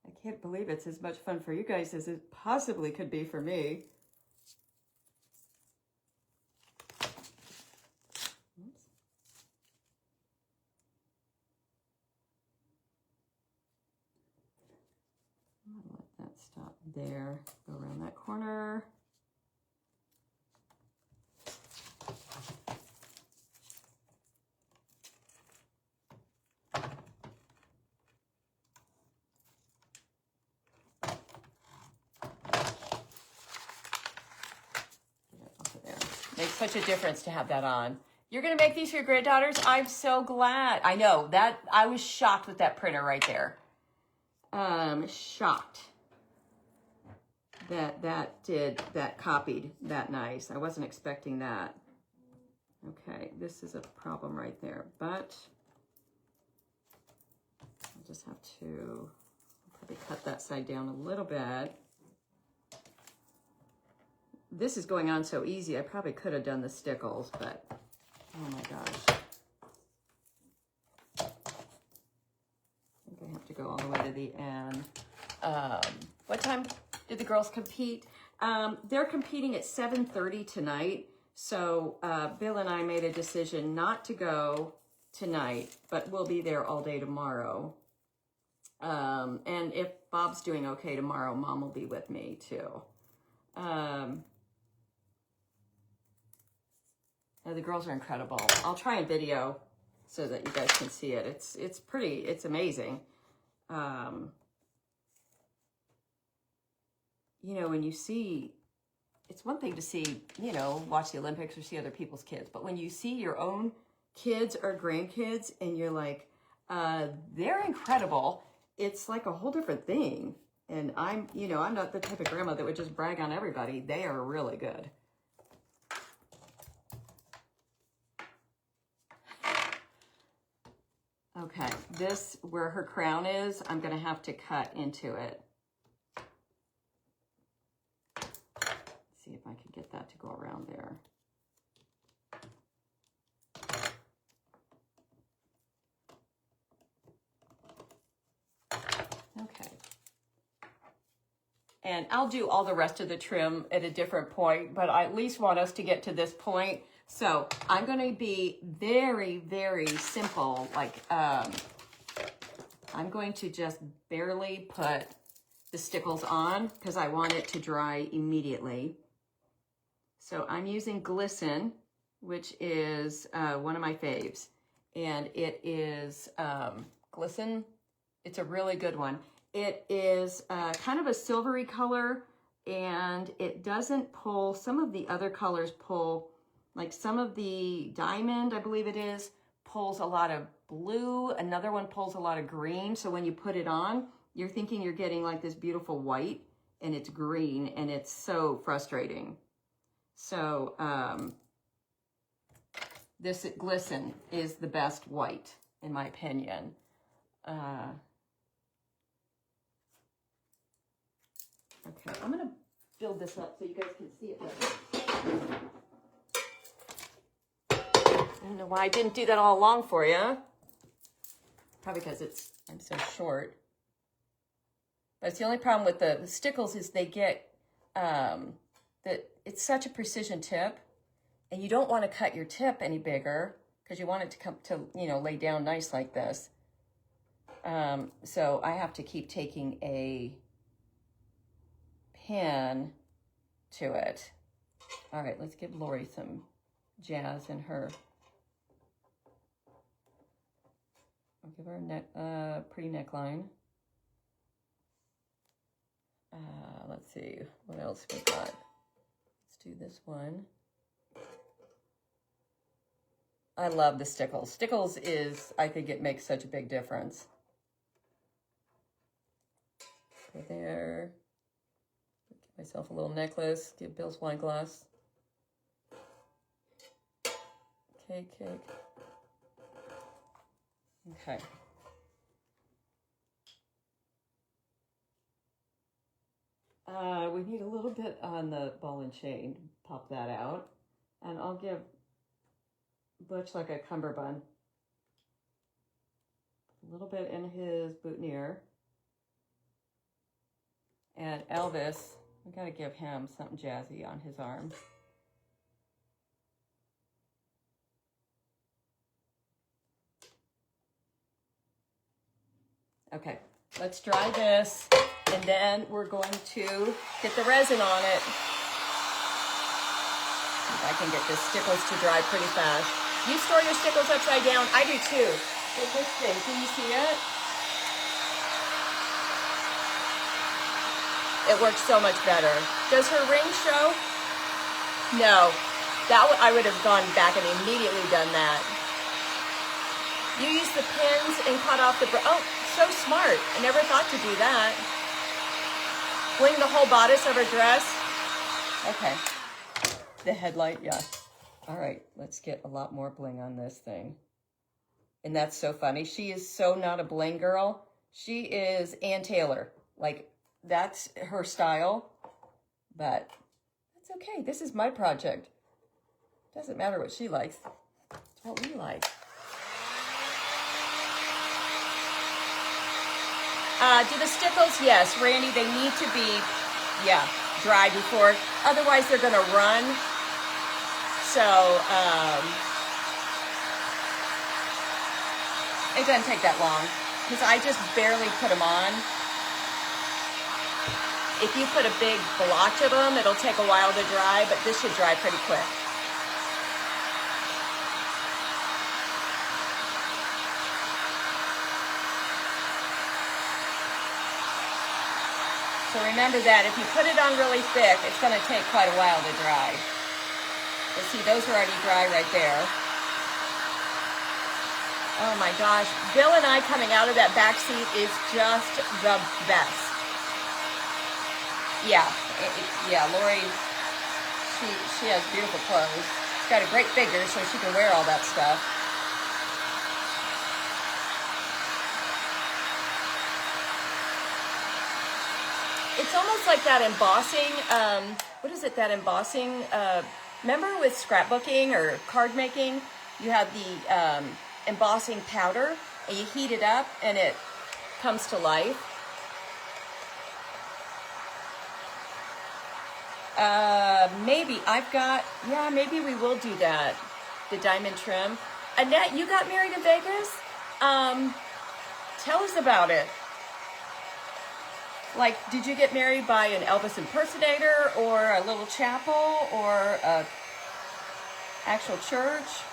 I can't believe it's as much fun for you guys as it possibly could be for me. Let that stop there. Go around that corner. such a difference to have that on. You're going to make these for your granddaughters? I'm so glad. I know that I was shocked with that printer right there. Shocked that copied that nice. I wasn't expecting that. Okay, this is a problem right there, but I'll just have to probably cut that side down a little bit. This is going on so easy. I probably could have done the Stickles, but oh my gosh. I think I have to go all the way to the end. What time did the girls compete? They're competing at 7:30 tonight. So Bill and I made a decision not to go tonight, but we'll be there all day tomorrow. And if Bob's doing okay tomorrow, Mom will be with me too. The girls are incredible. I'll try and video so that you guys can see it. It's pretty, it's amazing. You know, when you see, it's one thing to see, you know, watch the Olympics or see other people's kids, but when you see your own kids or grandkids and you're like, they're incredible, it's like a whole different thing. And I'm not the type of grandma that would just brag on everybody. They are really good. Okay, this, where her crown is, I'm going to have to cut into it. See if I can get that to go around there. Okay. And I'll do all the rest of the trim at a different point, but I at least want us to get to this point. So I'm going to be very, very simple. Like, I'm going to just barely put the Stickles on because I want it to dry immediately. So I'm using Glisten, which is one of my faves. And it is Glisten. It's a really good one. It is kind of a silvery color, and it doesn't pull. Some of the other colors pull, like some of the diamond, I believe it is, pulls a lot of blue. Another one pulls a lot of green. So when you put it on, you're thinking you're getting like this beautiful white, and it's green, and it's so frustrating. So this Glisten is the best white, in my opinion. Okay, I'm going to build this up so you guys can see it better. I don't know why I didn't do that all along for you. Probably because I'm so short. But it's the only problem with the Stickles is they get, that it's such a precision tip, and you don't want to cut your tip any bigger because you want it to come to, lay down nice like this. So I have to keep taking a pin to it. All right, let's give Lori some jazz in her. I'll give her a pretty neckline. Let's see, what else we got? Let's do this one. I love the Stickles. Stickles is, I think it makes such a big difference. Go there. Give myself a little necklace. Give Bill's wine glass. Cake. Okay. We need a little bit on the ball and chain. Pop that out. And I'll give Butch like a cummerbund. A little bit in his boutonniere. And Elvis, we gotta give him something jazzy on his arm. Okay, let's dry this, and then we're going to get the resin on it. If I can get the Stickles to dry pretty fast. You store your Stickles upside down. I do too. With this thing, can you see it? It works so much better. Does her ring show? No. I would have gone back and immediately done that. You use the pins and cut off the, oh, so smart. I never thought to do that. Bling the whole bodice of her dress. Okay. The headlight, yeah. All right, let's get a lot more bling on this thing. And that's so funny. She is so not a bling girl. She is Ann Taylor. Like, that's her style. But that's okay. This is my project. Doesn't matter what she likes. It's what we like. Do the Stickles? Yes, Randy, they need to be, yeah, dry before. Otherwise, they're going to run. So, it doesn't take that long because I just barely put them on. If you put a big blotch of them, it'll take a while to dry, but this should dry pretty quick. So remember that if you put it on really thick, it's going to take quite a while to dry. But see, those are already dry right there. Oh my gosh, Bill and I coming out of that back seat is just the best. Yeah, yeah, Lori, she has beautiful clothes. She's got a great figure, so she can wear all that stuff. It's almost like that embossing, what is it, that embossing, remember with scrapbooking or card making, you have the embossing powder, and you heat it up, and it comes to life. Maybe maybe we will do that, the diamond trim. Annette, you got married in Vegas? Tell us about it. Like, did you get married by an Elvis impersonator, or a little chapel, or a actual church?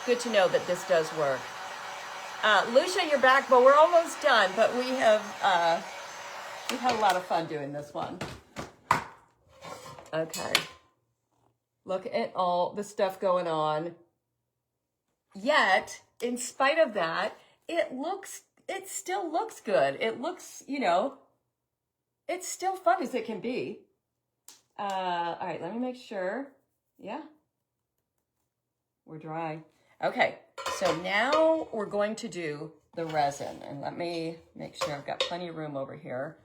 Good to know that this does work. Lucia, you're back, but we're almost done. But we've had a lot of fun doing this one. Okay. Look at all the stuff going on. Yet, in spite of that, it still looks good. It looks, it's still fun as it can be. All right, let me make sure. Yeah. We're dry. Okay, so now we're going to do the resin. And let me make sure I've got plenty of room over here.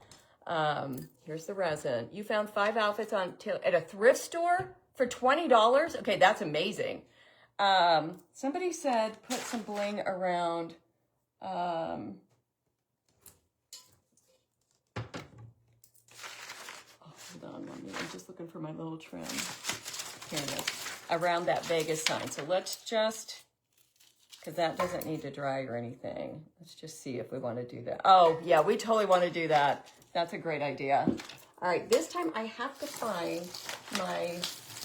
Here's the resin. You found 5 outfits at a thrift store for $20? Okay, that's amazing. Somebody said put some bling around. Hold on 1 minute. I'm just looking for my little trim. Here it is. Around that Vegas sign. So let's just, because that doesn't need to dry or anything. Let's just see if we want to do that. Oh, yeah, we totally want to do that. That's a great idea. All right, this time I have to find my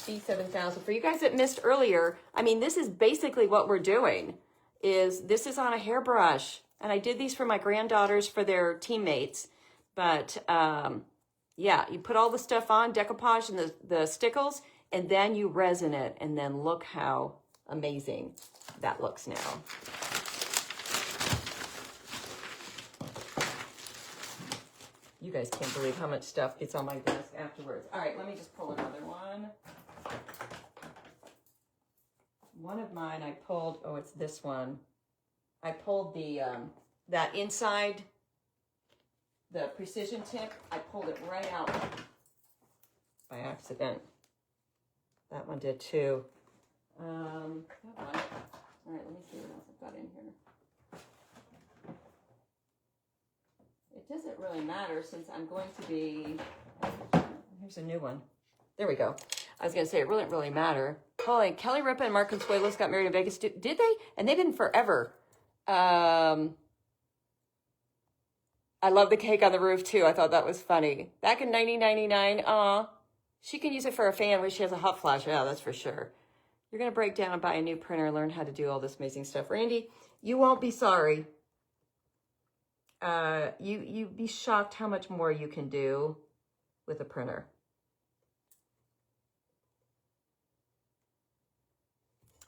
B7000. For you guys that missed earlier, I mean, this is basically what we're doing. This is on a hairbrush. And I did these for my granddaughters for their teammates. But, yeah, you put all the stuff on, decoupage and the Stickles, and then you resin it, and then look how amazing that looks now. You guys can't believe how much stuff gets on my desk afterwards. All right, let me just pull another one. One of mine I pulled, oh, it's this one. I pulled the, that inside, the precision tip, I pulled it right out by accident. That one did too. That one. All right, let me see what else I've got in here. It doesn't really matter since I'm going to be, here's a new one. There we go. I was going to say, it really didn't really matter. Kelly Ripa and Mark Consuelos got married in Vegas. Did they? And they've been forever. I love the cake on the roof too. I thought that was funny. Back in 1999, she can use it for a fan when she has a hot flash. Yeah, that's for sure. You're going to break down and buy a new printer and learn how to do all this amazing stuff. Randy, you won't be sorry. you'd be shocked how much more you can do with a printer.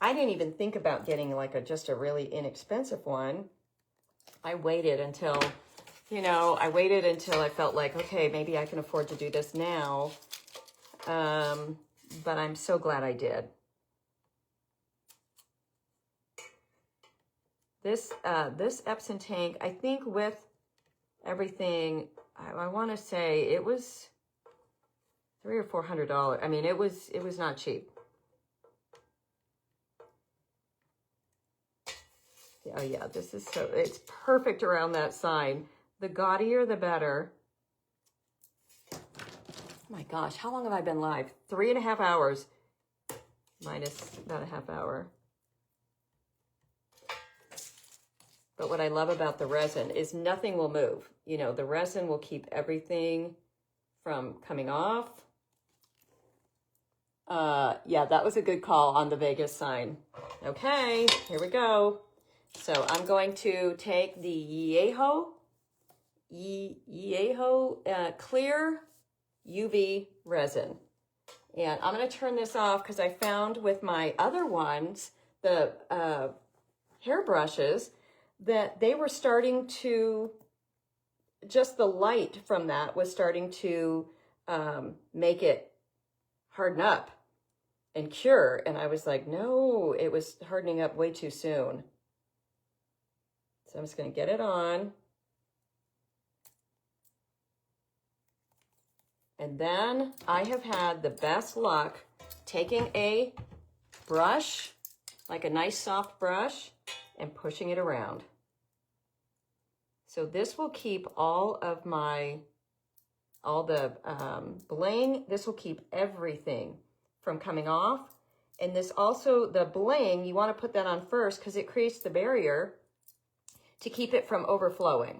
I didn't even think about getting like just a really inexpensive one. I waited until, you know, I felt like, okay, maybe I can afford to do this now. But I'm so glad I did. This Epson tank, I think with everything, I want to say it was $300 or $400. I mean, it was not cheap. Oh yeah, this is so, it's perfect around that sign. The gaudier, the better. Oh my gosh, how long have I been live? 3.5 hours, minus about a half hour. But what I love about the resin is nothing will move. You know, the resin will keep everything from coming off. Yeah, that was a good call on the Vegas sign. Okay, here we go. So I'm going to take the Yeehaw clear UV resin. And I'm going to turn this off because I found with my other ones, the hair brushes, that they were starting to, just the light from that was starting to make it harden up and cure. And I was like, no, it was hardening up way too soon. So I'm just going to get it on. And then I have had the best luck taking a brush, like a nice soft brush, and pushing it around. So this will keep all the bling, this will keep everything from coming off. And this also, the bling, you want to put that on first because it creates the barrier to keep it from overflowing.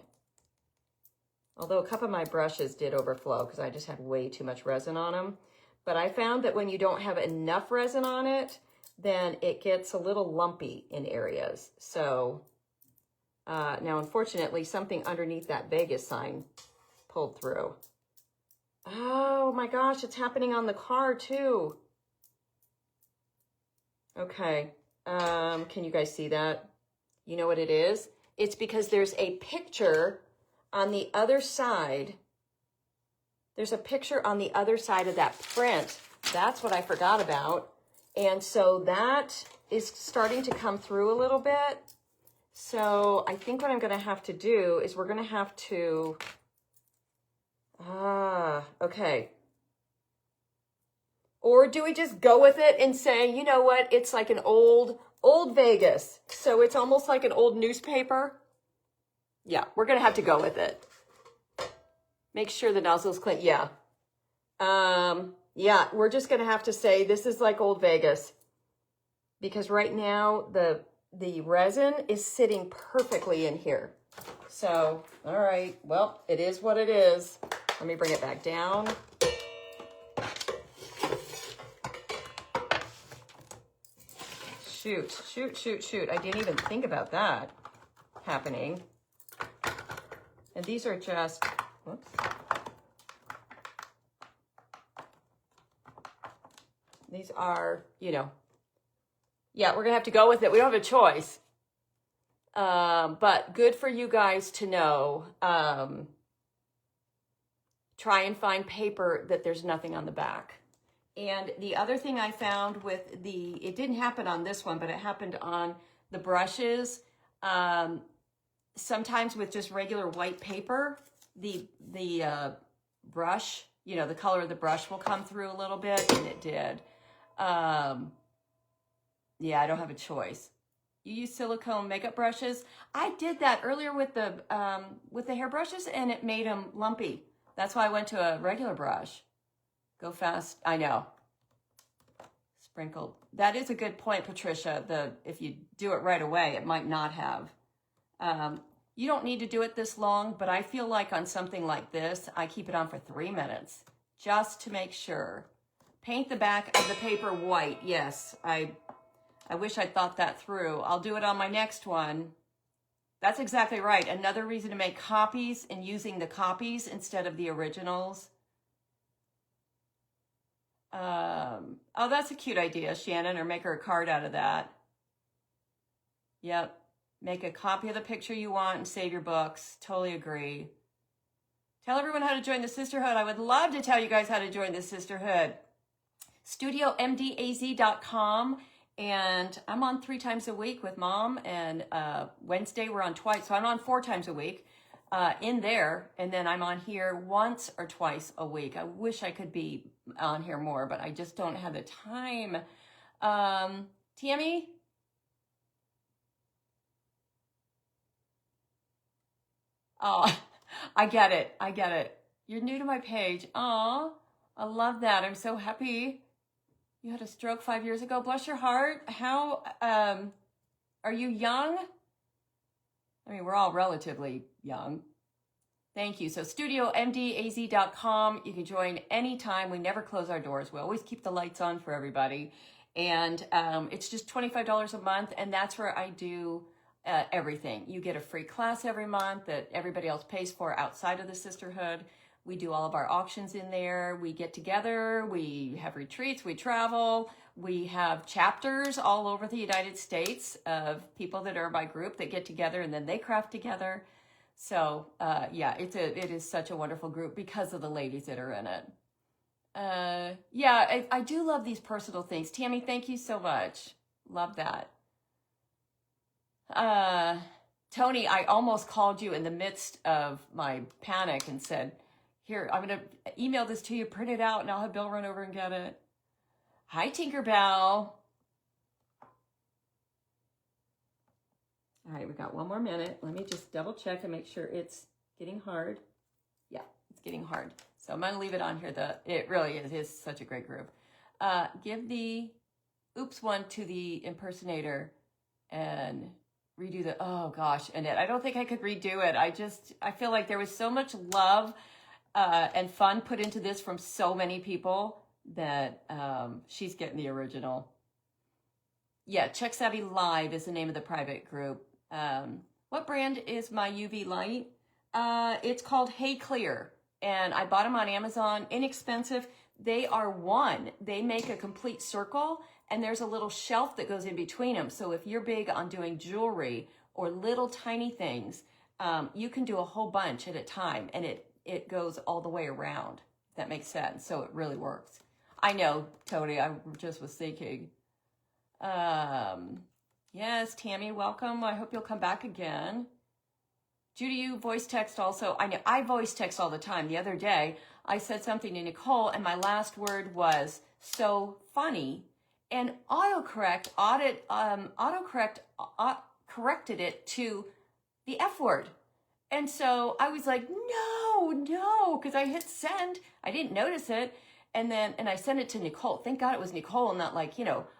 Although a couple of my brushes did overflow because I just had way too much resin on them. But I found that when you don't have enough resin on it, then it gets a little lumpy in areas. So now, unfortunately, something underneath that Vegas sign pulled through. Oh my gosh, it's happening on the car too. Okay, can you guys see that? You know what it is? It's because there's a picture on the other side. There's a picture on the other side of that print. That's what I forgot about. And so that is starting to come through a little bit. So I think what I'm going to have to do is we're going to have to, okay. Or do we just go with it and say, you know what, it's like an old Vegas. So it's almost like an old newspaper. Yeah, we're going to have to go with it. Make sure the nozzle's clean. Yeah. Yeah, we're just going to have to say this is like old Vegas. Because right now the resin is sitting perfectly in here. So, all right, well, it is what it is. Let me bring it back down. Shoot. I didn't even think about that happening. And these are just, whoops. These are, you know, yeah, we're going to have to go with it. We don't have a choice. But good for you guys to know. Try and find paper that there's nothing on the back. And the other thing I found with it didn't happen on this one, but it happened on the brushes. Sometimes with just regular white paper, the brush, you know, the color of the brush will come through a little bit, and it did. Yeah, I don't have a choice. You use silicone makeup brushes. I did that earlier with the hair brushes, and it made them lumpy. That's why I went to a regular brush. Go fast. I know. Sprinkled. That is a good point, Patricia. If you do it right away, it might not have. You don't need to do it this long, but I feel like on something like this, I keep it on for 3 minutes just to make sure. Paint the back of the paper white. Yes, I wish I'd thought that through. I'll do it on my next one. That's exactly right. Another reason to make copies and using the copies instead of the originals. Oh, that's a cute idea, Shannon, or make her a card out of that. Yep. Make a copy of the picture you want and save your books. Totally agree. Tell everyone how to join the sisterhood. I would love to tell you guys how to join the sisterhood. StudioMDAZ.com. And I'm on 3 times a week with Mom, and Wednesday we're on twice. So I'm on 4 times a week in there, and then I'm on here once or twice a week. I wish I could be on here more, but I just don't have the time. Tammy? Oh, I get it. I get it. You're new to my page. Oh, I love that. I'm so happy. You had a stroke 5 years ago. Bless your heart. How, are you young? I mean, we're all relatively young. Thank you. So StudioMDAZ.com. You can join anytime. We never close our doors. We always keep the lights on for everybody. And it's just $25 a month. And that's where I do everything. You get a free class every month that everybody else pays for outside of the sisterhood. We do all of our auctions in there. We get together. We have retreats. We travel. We have chapters all over the United States of people that are my group that get together and then they craft together. So yeah, it is such a wonderful group because of the ladies that are in it. Yeah, I do love these personal things. Tammy, thank you so much. Love that. Tony, I almost called you in the midst of my panic and said, here, I'm going to email this to you, print it out, and I'll have Bill run over and get it. Hi, Tinkerbell. All right, we got 1 more minute. Let me just double check and make sure it's getting hard. Yeah, it's getting hard. So I'm going to leave it on here. It really is. It's such a great group. Give the oops one to the impersonator and redo the, oh gosh, Annette, I don't think I could redo it. I feel like there was so much love and fun put into this from so many people that she's getting the original. Yeah, Check Savvy Live is the name of the private group. What brand is my UV light? It's called Hey Clear, and I bought them on Amazon, inexpensive. They are one. They make a complete circle, and there's a little shelf that goes in between them. So if you're big on doing jewelry or little tiny things, you can do a whole bunch at a time, and it goes all the way around. If that makes sense. So it really works. I know, Tony, I just was thinking. Yes, Tammy, welcome. I hope you'll come back again. Judy, you voice text also. I know I voice text all the time. The other day, I said something to Nicole, and my last word was so funny, and autocorrect corrected it to the F word. And so I was like, no, because I hit send. I didn't notice it. And I sent it to Nicole. Thank God it was Nicole and not like,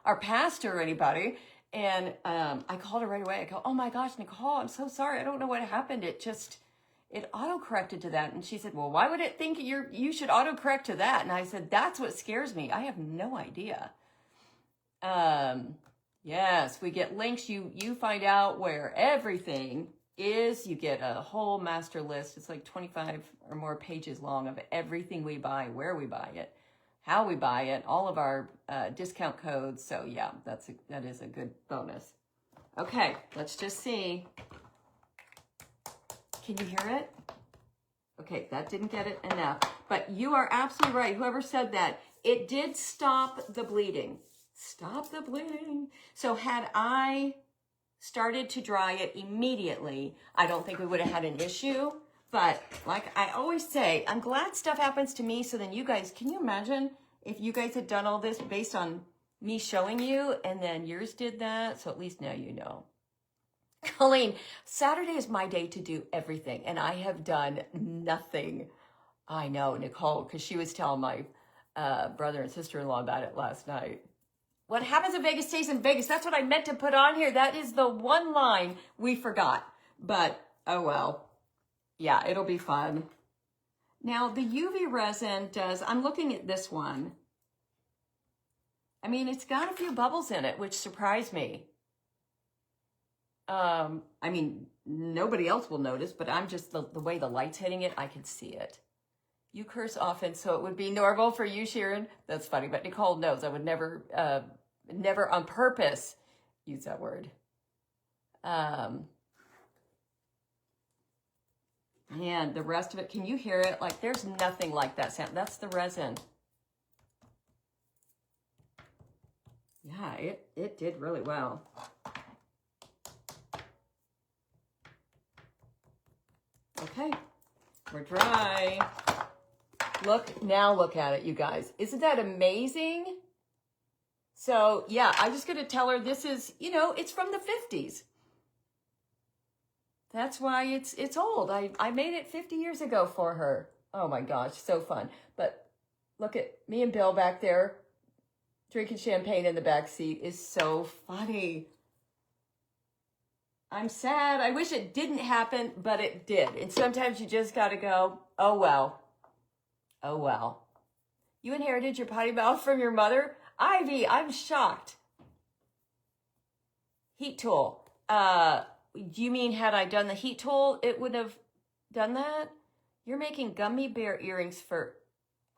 our pastor or anybody. And I called her right away. I go, oh my gosh, Nicole, I'm so sorry. I don't know what happened. It auto-corrected to that. And she said, well, why would it think you should auto-correct to that? And I said, that's what scares me. I have no idea. Yes, we get links. You find out where everything is. You get a whole master list. It's like 25 or more pages long of everything we buy, where we buy it, how we buy it, all of our discount codes. So yeah, that is a good bonus. Okay, let's just see. Can you hear it? Okay, that didn't get it enough. But you are absolutely right. Whoever said that, it did stop the bleeding. Stop the bleeding. So had I started to dry it immediately, I don't think we would have had an issue. But like I always say, I'm glad stuff happens to me, so then you guys, can you imagine if you guys had done all this based on me showing you and then yours did that? So at least now you know. Colleen, Saturday is my day to do everything, and I have done nothing. I know, Nicole, because she was telling my brother and sister-in-law about it last night. What happens in Vegas stays in Vegas. That's what I meant to put on here. That is the one line we forgot. But, oh well. Yeah, it'll be fun. Now, the UV resin does, I'm looking at this one. I mean, it's got a few bubbles in it, which surprised me. I mean, nobody else will notice, but I'm just, the way the light's hitting it, I can see it. You curse often, so it would be normal for you, Sharon. That's funny, but Nicole knows I would never, never on purpose use that word. And the rest of it, can you hear it? Like, there's nothing like that sound. That's the resin. Yeah, it did really well. Okay, we're dry. Look, now look at it, you guys. Isn't that amazing? So, yeah, I'm just going to tell her this is, you know, it's from the 50s. That's why it's old. I made it 50 years ago for her. Oh, my gosh, so fun. But look at me and Bill back there drinking champagne in the back seat is so funny. I'm sad. I wish it didn't happen, but it did. And sometimes you just got to go, oh, well. Oh, well. You inherited your potty mouth from your mother? Ivy, I'm shocked. Heat tool. Do you mean had I done the heat tool, it would have done that? You're making gummy bear earrings for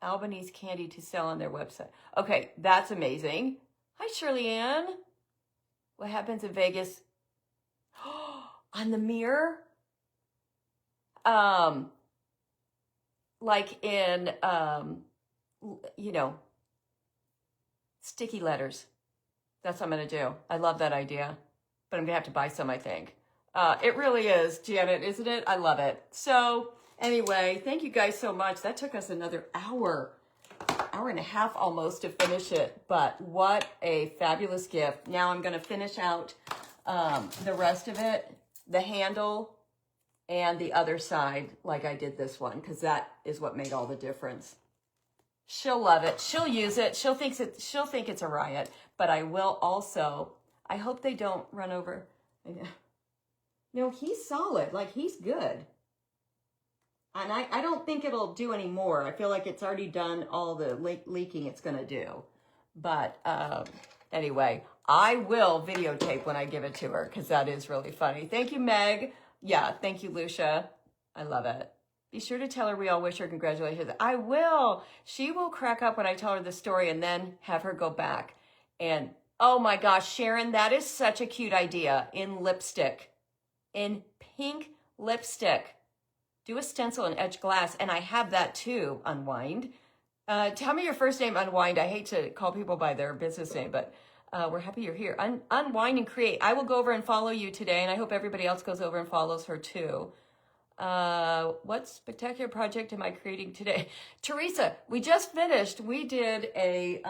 Albanese Candy to sell on their website. Okay, that's amazing. Hi, Shirley Ann. What happens in Vegas? On the mirror? Like in, you know, sticky letters. That's what I'm going to do. I love that idea, but I'm going to have to buy some, I think. It really is, Janet, isn't it? I love it. So anyway, thank you guys so much. That took us another hour and a half almost to finish it, but what a fabulous gift. Now I'm going to finish out the rest of it, the handle and the other side like I did this one, because that is what made all the difference. She'll love it. She'll use it. She'll think it's a riot, but I will also, I hope they don't run over. No, he's solid. Like, he's good. And I don't think it'll do any more. I feel like it's already done all the leaking it's going to do. But anyway, I will videotape when I give it to her, because that is really funny. Thank you, Meg. Yeah, thank you, Lucia. I love it. Be sure to tell her we all wish her congratulations. I will. She will crack up when I tell her the story and then have her go back. And, oh my gosh, Sharon, that is such a cute idea. In lipstick. In pink lipstick. Do a stencil and etch glass. And I have that too, Unwind. Tell me your first name, Unwind. I hate to call people by their business name, but we're happy you're here. Unwind and create. I will go over and follow you today, and I hope everybody else goes over and follows her too. What spectacular project am I creating today? Teresa, we just finished. We did a,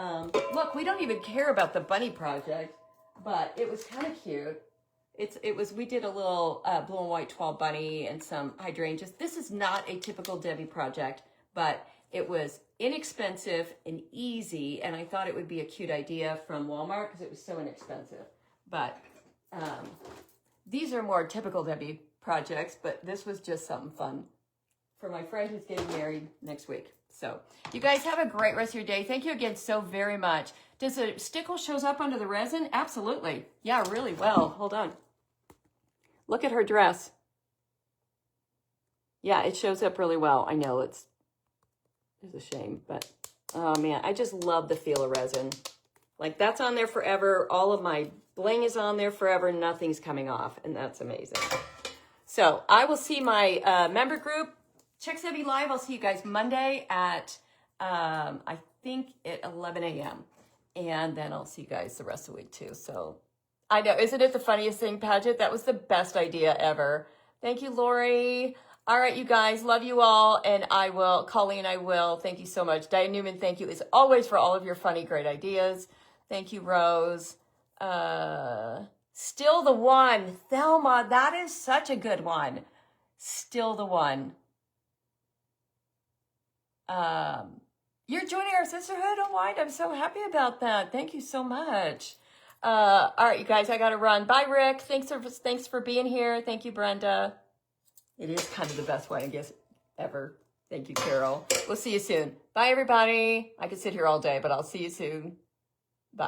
look, we don't even care about the bunny project, but it was kind of cute. We did a little blue and white 12 bunny and some hydrangeas. This is not a typical Debbie project, but it was inexpensive and easy, and I thought it would be a cute idea from Walmart because it was so inexpensive. But these are more typical Debbie projects, but this was just something fun for my friend who's getting married next week. So you guys have a great rest of your day. Thank you again so very much. Does the stickle shows up under the resin? Absolutely. Yeah, really well. Hold on. Look at her dress. Yeah, it shows up really well. I know it's a shame, but oh man, I just love the feel of resin. Like, that's on there forever. All of my bling is on there forever. Nothing's coming off, and that's amazing. So I will see my member group. Check Debbie Live. I'll see you guys Monday at, I think at 11 a.m. And then I'll see you guys the rest of the week too. So I know, isn't it the funniest thing, Paget? That was the best idea ever. Thank you, Lori. All right, you guys, love you all. And I will, Colleen, I will. Thank you so much. Diane Newman, thank you as always for all of your funny, great ideas. Thank you, Rose. Still the One. Thelma, that is such a good one. Still the One. You're joining our sisterhood, Unwind. I'm so happy about that. Thank you so much. All right, you guys, I got to run. Bye, Rick. Thanks for being here. Thank you, Brenda. It is kind of the best one, I guess, ever. Thank you, Carol. We'll see you soon. Bye, everybody. I could sit here all day, but I'll see you soon.